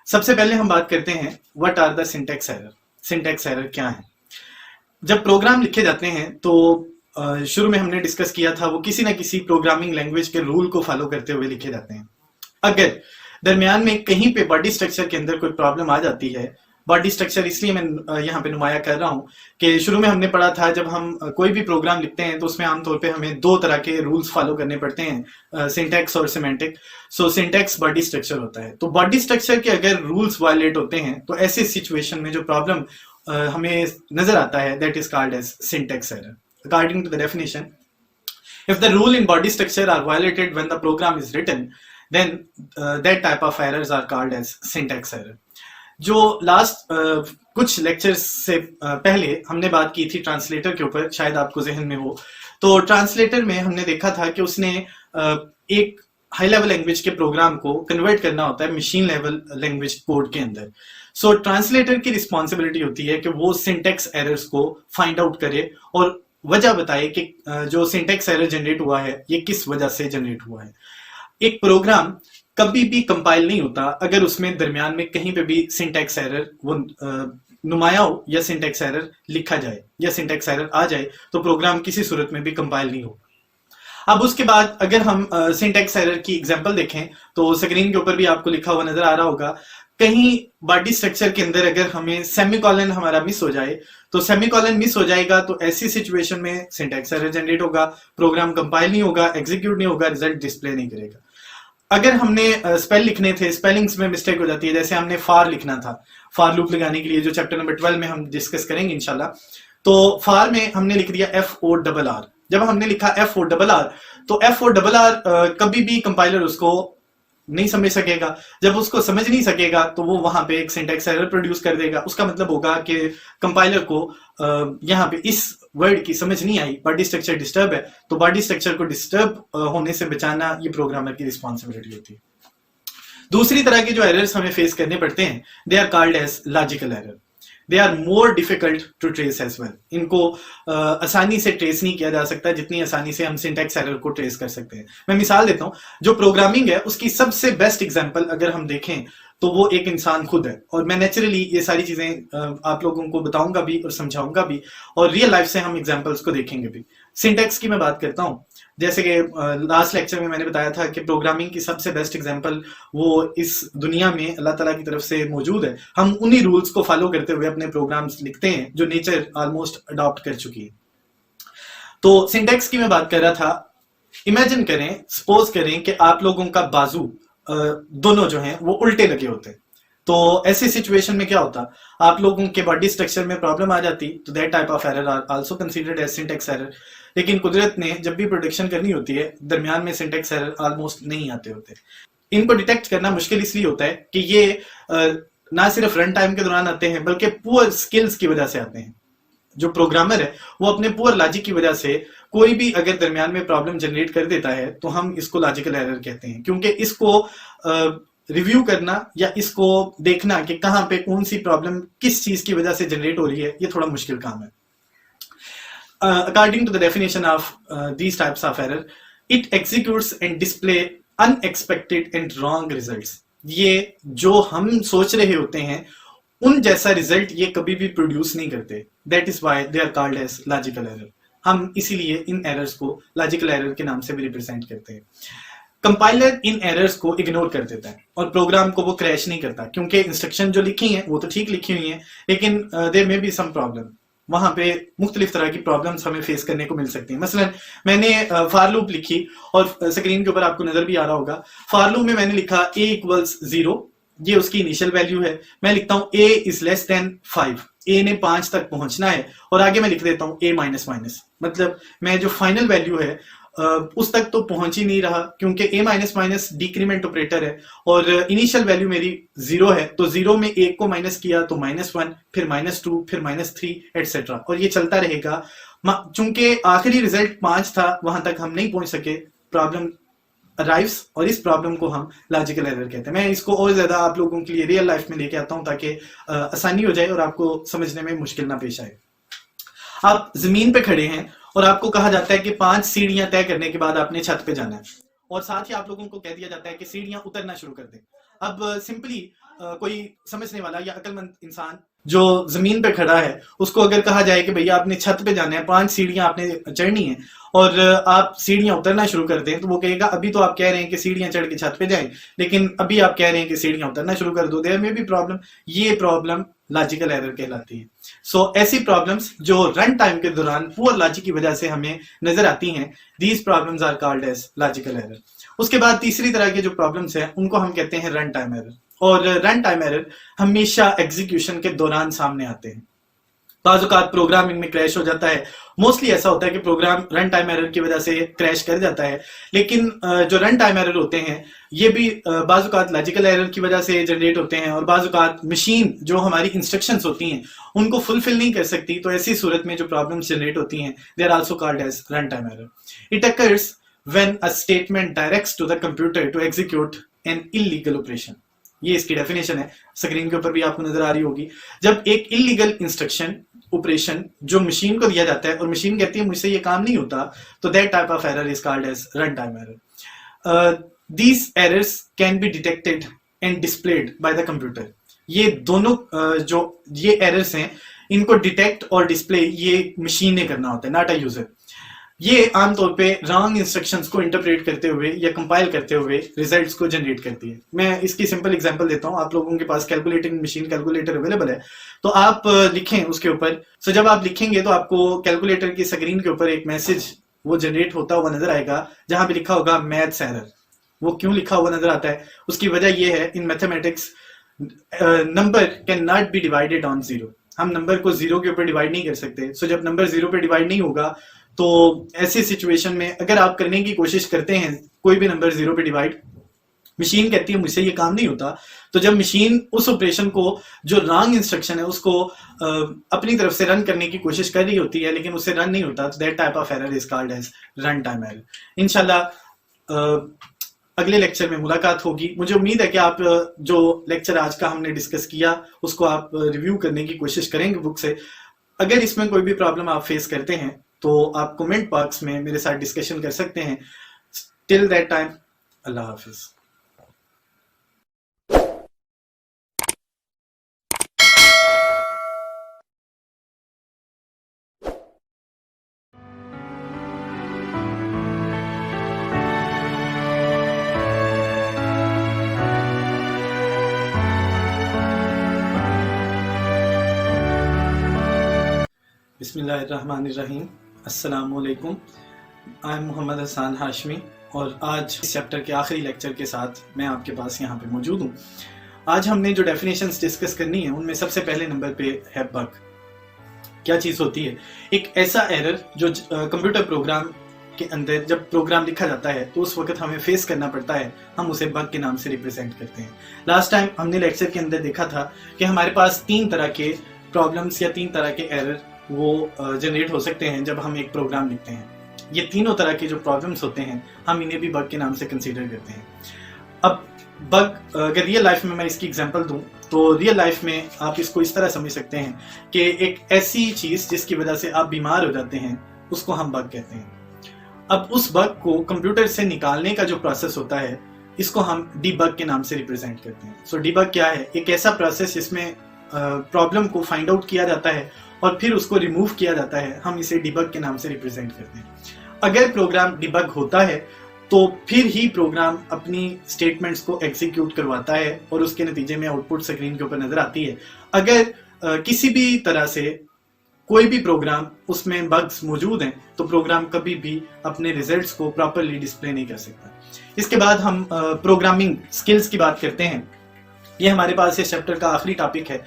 सबसे पहले हम बात करते हैं what are the syntax error. Syntax error क्या है? जब प्रोग्राम लिखे जाते हैं तो शुरू में हमने डिस्कस किया था वो किसी ना किसी प्रोग्रामिंग लैंग्वेज के रूल को फॉलो करते हुए लिखे जाते हैं। अगर दरमियान में कहीं पे बॉडी स्ट्रक्चर के अंदर कोई प्रॉब्लम आ जाती है, बॉडी स्ट्रक्चर इसलिए मैं यहाँ पे नुमाया कर रहा हूँ कि शुरू में हमने पढ़ा था जब हम कोई भी प्रोग्राम लिखते हैं तो उसमें आमतौर पे हमें 2 तरह के रूल्स फॉलो करने पड़ते हैं, सिंटैक्स और सिमेंटिक। सो सिंटैक्स बॉडी स्ट्रक्चर होता है, तो बॉडी स्ट्रक्चर के अगर रूल्स वायलेट होते हैं तो ऐसे सिचुएशन में जो प्रॉब्लम हमें नजर आता है that is called as syntax error. According to the definition, if the rule in body structure are violated when the program is written, then that type of errors are called as syntax error. जो last कुछ lectures से पहले हमने बात की थी translator के ऊपर, शायद आपको जहन में हो, तो ट्रांसलेटर में हमने देखा था कि उसने एक हाई लेवल लैंग्वेज के प्रोग्राम को कन्वर्ट करना होता है मशीन लेवल लैंग्वेज कोड के अंदर। सो ट्रांसलेटर की रिस्पॉन्सिबिलिटी होती है कि वो सिंटैक्स एरर्स को फाइंड आउट करे और वजह बताए कि जो सिंटैक्स एरर जनरेट हुआ है ये किस वजह से जनरेट हुआ है। एक प्रोग्राम कभी भी कंपाइल नहीं होता अगर उसमें दरमियान में कहीं पे भी सिंटैक्स एरर वो नुमाया हो या सिंटैक्स एरर लिखा जाए या सिंटैक्स एरर आ जाए तो प्रोग्राम किसी सूरत में भी कंपाइल नहीं हो। अब उसके बाद अगर हम सिंटैक्स एरर की एग्जांपल देखें तो स्क्रीन के ऊपर भी आपको लिखा हुआ नजर आ रहा होगा, कहीं बॉडी स्ट्रक्चर के अंदर अगर हमें सेमीकोलन हमारा मिस हो जाए तो सेमीकोलन मिस हो जाएगा तो ऐसी सिचुएशन में सिंटैक्स एरर जनरेट होगा, प्रोग्राम कंपाइल नहीं होगा, एग्जीक्यूट नहीं होगा, रिजल्ट डिस्प्ले नहीं करेगा। अगर हमने स्पेल लिखने थे, स्पेलिंग्स में मिस्टेक हो जाती है, जैसे हमने फार लिखना था, फार लूप लगाने के लिए जो चैप्टर नंबर 12 में हम डिस्कस करेंगे इंशाल्लाह, तो फार में हमने लिख दिया FORR। जब हमने लिखा FORR तो FORR कभी भी कंपाइलर उसको नहीं समझ सकेगा। जब उसको समझ नहीं सकेगा तो वो वहां पे एक सिंटैक्स एरर प्रोड्यूस कर देगा। उसका मतलब होगा कि कंपाइलर को यहाँ पे इस वर्ड की समझ नहीं आई, बॉडी स्ट्रक्चर डिस्टर्ब है, तो बॉडी स्ट्रक्चर को डिस्टर्ब होने से बचाना ये प्रोग्रामर की रिस्पॉन्सिबिलिटी होती है। दूसरी तरह के जो एरर्स हमें फेस करने पड़ते हैं, they are called as logical error. They are more difficult to trace as well. इनको आसानी से ट्रेस नहीं किया जा सकता जितनी आसानी से हम सिंटैक्स एरर को ट्रेस कर सकते हैं। मैं मिसाल देता हूं, जो प्रोग्रामिंग है उसकी सबसे बेस्ट एग्जांपल अगर हम देखें तो वो एक इंसान खुद है। और मैं नेचुरली ये सारी चीजें आप लोगों को बताऊंगा भी और समझाऊंगा भी, और रियल लाइफ से हम एग्जांपल्स को देखेंगे भी। सिंटैक्स की मैं बात करता हूं, जैसे कि लास्ट लेक्चर में मैंने बताया था कि प्रोग्रामिंग की सबसे बेस्ट एग्जांपल वो इस दुनिया में अल्लाह ताला की तरफ से मौजूद है। हम उन्हीं रूल्स को फॉलो करते हुए अपने प्रोग्राम्स लिखते हैं जो नेचर ऑलमोस्ट अडॉप्ट कर चुकी है। तो सिंटैक्स की मैं बात कर रहा था। इमेजिन करें, सपोज करें कि आप लोगों का बाजू दोनों जो हैं वो उल्टे लगे होते हैं। तो ऐसी सिचुएशन में क्या होता, आप लोगों के बॉडी स्ट्रक्चर में प्रॉब्लम आ जाती, तो that type of error are also considered as syntax error. लेकिन कुदरत ने जब भी प्रोडक्शन करनी होती है, दरमियान में सिंटैक्स एरर ऑलमोस्ट नहीं आते होते। इनको डिटेक्ट करना मुश्किल इसलिए होता है कि ये ना सिर्फ रन टाइम के दौरान आते हैं बल्कि पुअर स्किल्स की वजह से आते हैं। जो प्रोग्रामर है वो अपने पुअर लॉजिक की वजह से कोई भी अगर दरमियान में प्रॉब्लम जनरेट कर देता है तो हम इसको लॉजिकल एरर कहते हैं, क्योंकि इसको रिव्यू करना या इसको देखना कि कहां पे कौन सी प्रॉब्लम किस चीज की वजह से जनरेट हो रही है, ये थोड़ा मुश्किल काम है। According to the definition of these types of error, it executes and display unexpected and wrong results. ये जो हम सोच रहे होते हैं उन जैसा रिजल्ट ये कभी भी प्रोड्यूस नहीं करते। That is why they are called as logical error. हम इसीलिए इन एरर्स को लॉजिकल एरर के नाम से भी रिप्रेजेंट करते हैं। कंपाइलर इन एरर्स को इग्नोर कर देता है और प्रोग्राम को वो क्रैश नहीं करता, क्योंकि इंस्ट्रक्शन जो लिखी हैं वो तो ठीक लिखी हुई हैं, लेकिन there may be some problem. वहां पे मुख्तलिफ तरह की प्रॉब्लम्स हमें फेस करने को मिल सकती हैं। मसलन मैंने फॉर लूप लिखी और स्क्रीन के ऊपर आपको नजर भी आ रहा होगा। फॉर लूप में मैंने लिखा a इक्वल्स 0, ये उसकी इनिशियल वैल्यू है। मैं लिखता हूं a is less than 5, a ने 5 तक पहुंचना है, और आगे मैं लिख देता हूं a माइनस माइनस, मतलब मैं जो फाइनल वैल्यू है उस तक तो पहुंच ही नहीं रहा, क्योंकि a minus minus decrement operator है और इनिशियल वैल्यू मेरी 0 है। तो 0 में 1 को माइनस किया तो -1, फिर -2, फिर -3 एटसेट्रा, और ये चलता रहेगा। चूंकि आखिरी रिजल्ट 5 था, वहां तक हम नहीं पहुंच सके, प्रॉब्लम अराइव्स, और इस प्रॉब्लम को हम लॉजिकल एरर कहते हैं। मैं इसको और ज्यादा आप लोगों के लिए रियल लाइफ में लेके आता हूं ताकि आसानी हो जाए और आपको समझने में मुश्किल ना पेश आए। आप जमीन पे खड़े हैं और आपको कहा जाता है कि 5 सीढ़ियां तय करने के बाद आपने छत पे जाना है, और साथ ही आप लोगों को कह दिया जाता है कि सीढ़ियां उतरना शुरू कर दें। अब सिंपली कोई समझने वाला या अक्लमंद इंसान जो जमीन पे खड़ा है, उसको अगर कहा जाए कि भैया आपने छत पे जाना है, 5 सीढ़ियां आपने चढ़नी है, और आप सीढ़ियां उतरना शुरू कर दें, तो वो कहेगा अभी तो आप कह रहे हैं कि सीढ़ियां चढ़ के छत पे जाएं, लेकिन अभी आप कह रहे हैं कि सीढ़ियां उतरना शुरू कर दो। देयर में भी प्रॉब्लम, ये प्रॉब्लम लॉजिकल एरर कहलाती है। सो ऐसी प्रॉब्लम्स जो रन टाइम के दौरान पुअर लॉजिक की वजह से हमें नजर आती हैं, these problems are called as logical error. उसके बाद तीसरी तरह के जो प्रॉब्लम्स हैं उनको हम कहते हैं रन टाइम एरर, और रन टाइम एरर हमेशा एग्जीक्यूशन के दौरान सामने आते हैं। बाज़-औक़ात प्रोग्रामिंग में क्रैश हो जाता है, मोस्टली ऐसा होता है कि प्रोग्राम रन टाइम एरर की वजह से क्रैश कर जाता है, लेकिन जो रन टाइम एरर होते हैं ये भी बाज़-औक़ात लॉजिकल एरर की वजह से जनरेट होते हैं, और बाज़-औक़ात मशीन जो हमारी इंस्ट्रक्शंस होती हैं उनको फुलफिल नहीं कर सकती, तो ऐसी सूरत में जो प्रॉब्लम्स जनरेट होती हैं they are also called as run time error. It occurs when a statement directs to the computer to execute an illegal operation. ये इसकी डेफिनेशन है, स्क्रीन के ऊपर भी आपको नजर आ रही होगी। जब एक इल्लीगल इंस्ट्रक्शन ऑपरेशन जो मशीन को दिया जाता है और मशीन कहती है मुझसे ये काम नहीं होता, तो that type of error is called as run time error. These errors can be detected and displayed by the computer. ये दोनों जो ये एरर्स हैं इनको डिटेक्ट और डिस्प्ले ये मशीन ने करना होता है, नॉट अ यूजर। ये आमतौर पे रॉन्ग इंस्ट्रक्शंस को इंटरप्रेट करते हुए या कंपाइल करते हुए रिजल्ट्स को जनरेट करती है। मैं इसकी सिंपल एग्जांपल देता हूं। आप लोगों के पास कैलकुलेटिंग मशीन कैलकुलेटर अवेलेबल है, तो आप लिखें उसके ऊपर। सो जब आप लिखेंगे तो आपको कैलकुलेटर की स्क्रीन के ऊपर एक मैसेज वो जनरेट होता हुआ नजर आएगा जहां पे लिखा होगा मैथ्स एरर। वो क्यों लिखा हुआ नजर आता है, उसकी वजह यह है in mathematics number can not B divided on 0। हम नंबर को 0 के ऊपर डिवाइड नहीं कर सकते। सो जब नंबर 0 पे डिवाइड नहीं होगा तो ऐसी सिचुएशन में अगर आप करने की कोशिश करते हैं कोई भी नंबर 0 पे डिवाइड, मशीन कहती है मुझसे ये काम नहीं होता, तो जब मशीन उस ऑपरेशन को जो रॉन्ग इंस्ट्रक्शन है उसको अपनी तरफ से रन करने की कोशिश कर रही होती है लेकिन उससे रन नहीं होता, तो that type of error is called as run time error. इंशाल्लाह अगले लेक्चर में मुलाकात होगी। मुझे उम्मीद है कि आप जो लेक्चर आज का हमने डिस्कस किया उसको आप रिव्यू करने की कोशिश करेंगे बुक से। अगर इसमें कोई भी प्रॉब्लम आप फेस करते हैं तो आप कमेंट बॉक्स में मेरे साथ डिस्कशन कर सकते हैं। टिल दैट टाइम, अल्लाह हाफिज। बिस्मिल्लाहिर्रहमानिर्रहीम, अस्सलामुअलैकुम। आई एम मोहम्मद हसन हाशमी और आज इस चैप्टर के आखिरी लेक्चर के साथ मैं आपके पास यहाँ पे मौजूद हूँ। आज हमने जो डेफिनेशंस डिस्कस करनी है उनमें सबसे पहले नंबर पे है बग। क्या चीज़ होती है? एक ऐसा एरर जो कंप्यूटर प्रोग्राम के अंदर जब प्रोग्राम लिखा जाता है तो उस वक्त हमें फेस करना पड़ता है, हम उसे बग के नाम से रिप्रेजेंट करते हैं। लास्ट टाइम हमने लेक्चर के अंदर देखा था कि हमारे पास 3 तरह के प्रॉब्लम्स या 3 तरह के एरर वो जनरेट हो सकते हैं जब हम एक प्रोग्राम लिखते हैं। ये तीनों तरह के जो प्रॉब्लम्स होते हैं हम इन्हें भी बग के नाम से कंसीडर करते हैं। अब बग अगर रियल लाइफ में मैं इसकी एग्जांपल दूं तो रियल लाइफ में आप इसको इस तरह समझ सकते हैं कि एक ऐसी चीज जिसकी वजह से आप बीमार हो जाते हैं उसको हम बग कहते हैं। अब उस बग को कंप्यूटर से निकालने का जो प्रोसेस होता है इसको हम डीबग के नाम से रिप्रेजेंट करते हैं। सो डीबग क्या है? एक ऐसा प्रोसेस जिसमें प्रॉब्लम को फाइंड आउट किया जाता है और फिर उसको रिमूव किया जाता है, हम इसे डिबग के नाम से रिप्रेजेंट करते हैं। अगर प्रोग्राम डिबग होता है तो फिर ही प्रोग्राम अपनी स्टेटमेंट्स को एग्जीक्यूट करवाता है और उसके नतीजे में आउटपुट स्क्रीन के ऊपर नजर आती है। अगर किसी भी तरह से कोई भी प्रोग्राम उसमें बग्स मौजूद हैं तो प्रोग्राम कभी भी अपने रिजल्ट्स को प्रॉपरली डिस्प्ले नहीं कर सकता। इसके बाद हम प्रोग्रामिंग स्किल्स की बात करते हैं। ये हमारे पास इस चैप्टर का आखिरी टॉपिक है।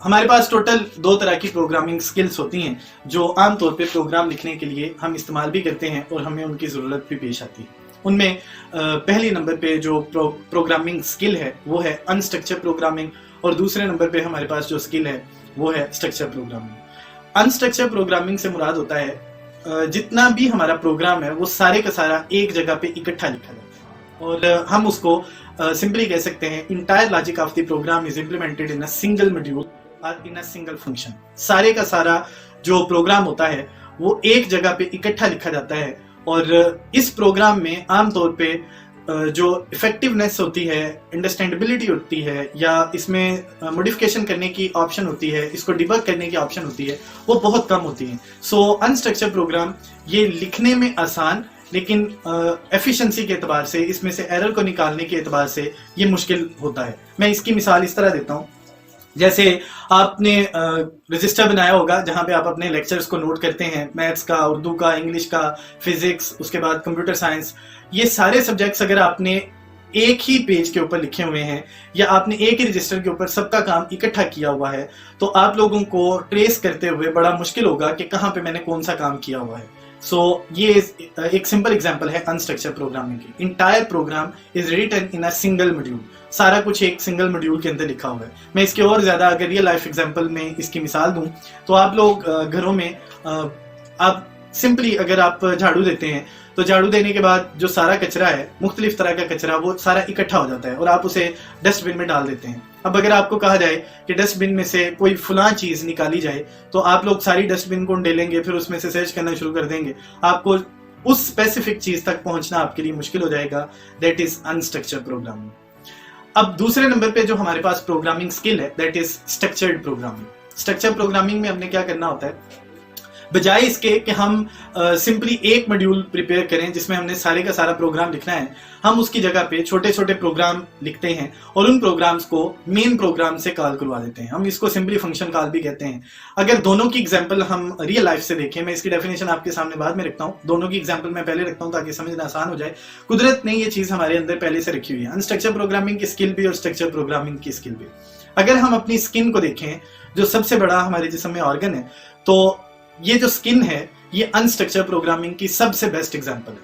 हमारे पास टोटल 2 तरह की प्रोग्रामिंग स्किल्स होती हैं जो आमतौर पे प्रोग्राम लिखने के लिए हम इस्तेमाल भी करते हैं और हमें उनकी ज़रूरत भी पेश आती है। उनमें पहली नंबर पे जो प्रोग्रामिंग स्किल है वो है अनस्ट्रक्चर प्रोग्रामिंग और दूसरे नंबर पे हमारे पास जो स्किल है वो है स्ट्रक्चर प्रोग्रामिंग। अनस्ट्रक्चर प्रोग्रामिंग से मुराद होता है जितना भी हमारा प्रोग्राम है वो सारे का सारा एक जगह पे इकट्ठा लिखा जाता है और हम उसको सिंपली कह सकते हैं entire logic of the program is implemented in a single module और इन अ सिंगल फंक्शन। सारे का सारा जो प्रोग्राम होता है वो एक जगह पे इकट्ठा लिखा जाता है और इस प्रोग्राम में आमतौर पे जो इफेक्टिवनेस होती है, अंडरस्टैंडेबिलिटी होती है या इसमें मॉडिफिकेशन करने की ऑप्शन होती है, इसको डिबग करने की ऑप्शन होती है, वो बहुत कम होती है। सो अनस्ट्रक्चर्ड प्रोग्राम ये लिखने में आसान लेकिन एफिशिएंसी के एतबार से, इसमें से एरर को निकालने के एतबार से ये मुश्किल होता है। मैं इसकी मिसाल इस तरह देता हूँ, जैसे आपने रजिस्टर बनाया होगा जहां पे आप अपने लेक्चर्स को नोट करते हैं, मैथ्स का, उर्दू का, इंग्लिश का, फिजिक्स, उसके बाद कंप्यूटर साइंस। ये सारे सब्जेक्ट्स अगर आपने एक ही पेज के ऊपर लिखे हुए हैं या आपने एक ही रजिस्टर के ऊपर सबका काम इकट्ठा किया हुआ है तो आप लोगों को ट्रेस करते हुए बड़ा मुश्किल होगा कि कहाँ पे मैंने कौन सा काम किया हुआ है। ये एक सिंपल एग्जांपल है अनस्ट्रक्चर्ड प्रोग्रामिंग की। Entire program is written in a single module. सारा कुछ एक सिंगल मॉड्यूल के अंदर लिखा हुआ है। मैं इसके और ज्यादा अगर रियल लाइफ एग्जांपल में इसकी मिसाल दूं तो आप लोग घरों में आप सिंपली अगर आप झाड़ू देते हैं तो झाड़ू देने के बाद जो सारा कचरा है, मुख्तलिफ तरह का कचरा, वो सारा इकट्ठा हो जाता है और आप उसे डस्टबिन में डाल देते हैं। अब अगर आपको कहा जाए कि डस्टबिन में से कोई फलां चीज निकाली जाए तो आप लोग सारी डस्टबिन को ढेलेंगे, फिर उसमें से सर्च करना शुरू कर देंगे। आपको उस स्पेसिफिक चीज तक पहुंचना आपके लिए मुश्किल हो जाएगा। That is unstructured programming. अब दूसरे नंबर पे जो हमारे पास प्रोग्रामिंग स्किल है that is structured programming. Structured programming में हमने क्या करना होता है, बजाय इसके कि हम सिंपली एक मॉड्यूल प्रिपेयर करें जिसमें हमने सारे का सारा प्रोग्राम लिखना है, हम उसकी जगह पे छोटे छोटे प्रोग्राम लिखते हैं और उन प्रोग्राम्स को मेन प्रोग्राम से कॉल करवा देते हैं। हम इसको सिंपली फंक्शन कॉल भी कहते हैं। अगर दोनों की एग्जांपल हम रियल लाइफ से देखें, मैं इसकी डेफिनेशन आपके सामने बाद में रखता हूँ, दोनों की एग्जांपल मैं पहले रखता हूँ ताकि समझना आसान हो जाए। कुदरत ने ये चीज हमारे अंदर पहले से रखी हुई है, अनस्ट्रक्चर्ड प्रोग्रामिंग की स्किल भी और स्ट्रक्चर्ड प्रोग्रामिंग की स्किल भी। अगर हम अपनी स्किन को देखें जो सबसे बड़ा हमारे जिस्म में ऑर्गन है, तो ये जो स्किन है ये अनस्ट्रक्चर्ड प्रोग्रामिंग की सबसे बेस्ट एग्जांपल है।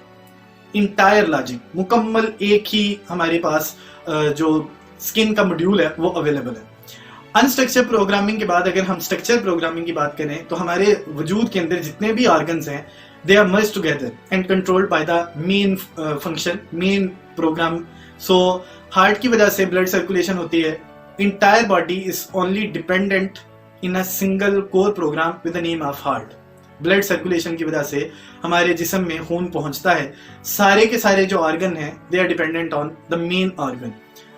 इंटायर लॉजिक, मुकम्मल एक ही हमारे पास जो स्किन का मॉड्यूल है वो अवेलेबल है। अनस्ट्रक्चर प्रोग्रामिंग के बाद अगर हम स्ट्रक्चर प्रोग्रामिंग की बात करें तो हमारे वजूद के अंदर जितने भी ऑर्गन्स हैं they are merge together and controlled by the main function, main program. So heart की वजह से ब्लड सर्कुलेशन होती है। Entire body is only dependent in a single core program with the name of heart. Blood circulation की वजह से हमारे जिस्म में खून पहुंचता है। सारे के सारे जो ऑर्गन हैं they are dependent on the main organ.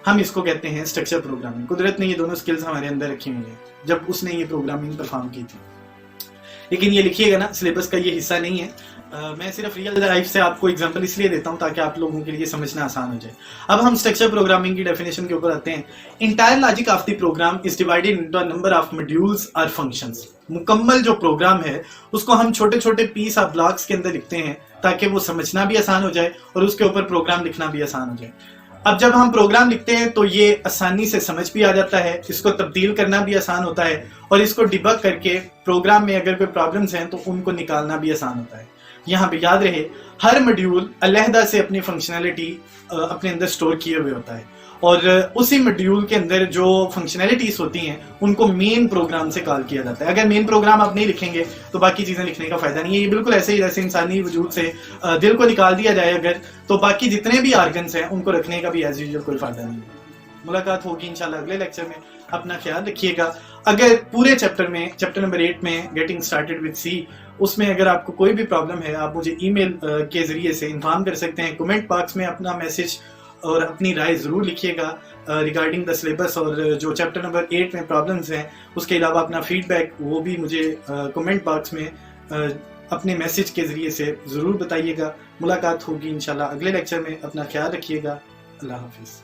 हम इसको कहते हैं स्ट्रक्चर प्रोग्रामिंग। कुदरत ने ये दोनों स्किल्स हमारे अंदर रखी हुई हैं जब उसने ये प्रोग्रामिंग परफॉर्म की थी। लेकिन ये लिखिएगा ना, सिलेबस का ये हिस्सा नहीं है। मैं सिर्फ रियल लाइफ से आपको एग्जांपल इसलिए देता हूं ताकि आप लोगों के लिए समझना आसान हो जाए। अब हम स्ट्रक्चर प्रोग्रामिंग की डेफिनेशन के ऊपर आते हैं। Entire logic of the program is divided into a number of modules और फंक्शंस। मुकम्मल जो प्रोग्राम है उसको हम छोटे छोटे पीस ऑफ ब्लॉक्स के अंदर लिखते हैं ताकि वो समझना भी आसान हो जाए और उसके ऊपर प्रोग्राम लिखना भी आसान हो जाए। अब जब हम प्रोग्राम लिखते हैं तो ये आसानी से समझ भी आ जाता है, इसको तब्दील करना भी आसान होता है और इसको डिबग करके प्रोग्राम में अगर कोई प्रॉब्लम्स हैं तो उनको निकालना भी आसान होता है। यहाँ पे याद रहे हर मॉड्यूल अलहदा से अपनी फंक्शनैलिटी अपने अंदर स्टोर किए हुए होता है और उसी मॉड्यूल के अंदर जो फंक्शनैलिटीज होती हैं उनको मेन प्रोग्राम से कॉल किया जाता है। अगर मेन प्रोग्राम आप नहीं लिखेंगे तो बाकी चीजें लिखने का फायदा नहीं है। ये बिल्कुल ऐसे ही जैसे इंसानी वजूद से दिल को निकाल दिया जाए अगर, तो बाकी जितने भी ऑर्गन्स हैं उनको रखने का भी एज यूजुअल कोई फायदा नहीं है। मुलाकात होगी इंशाल्लाह अगले लेक्चर में। अपना ख्याल रखिएगा। अगर पूरे चैप्टर में, चैप्टर नंबर 8 में गेटिंग स्टार्टेड विद सी, उसमें अगर आपको कोई भी प्रॉब्लम है आप मुझे ईमेल के जरिए से इन्फॉर्म कर सकते हैं। कमेंट बॉक्स में अपना मैसेज और अपनी राय जरूर लिखिएगा रिगार्डिंग द सिलेबस और जो चैप्टर नंबर 8 में प्रॉब्लम्स हैं उसके अलावा अपना फीडबैक वो भी मुझे कमेंट बॉक्स में अपने मैसेज के जरिए से ज़रूर बताइएगा। मुलाकात होगी इंशाल्लाह अगले लेक्चर में। अपना ख्याल रखिएगा। अल्लाह हाफिज़।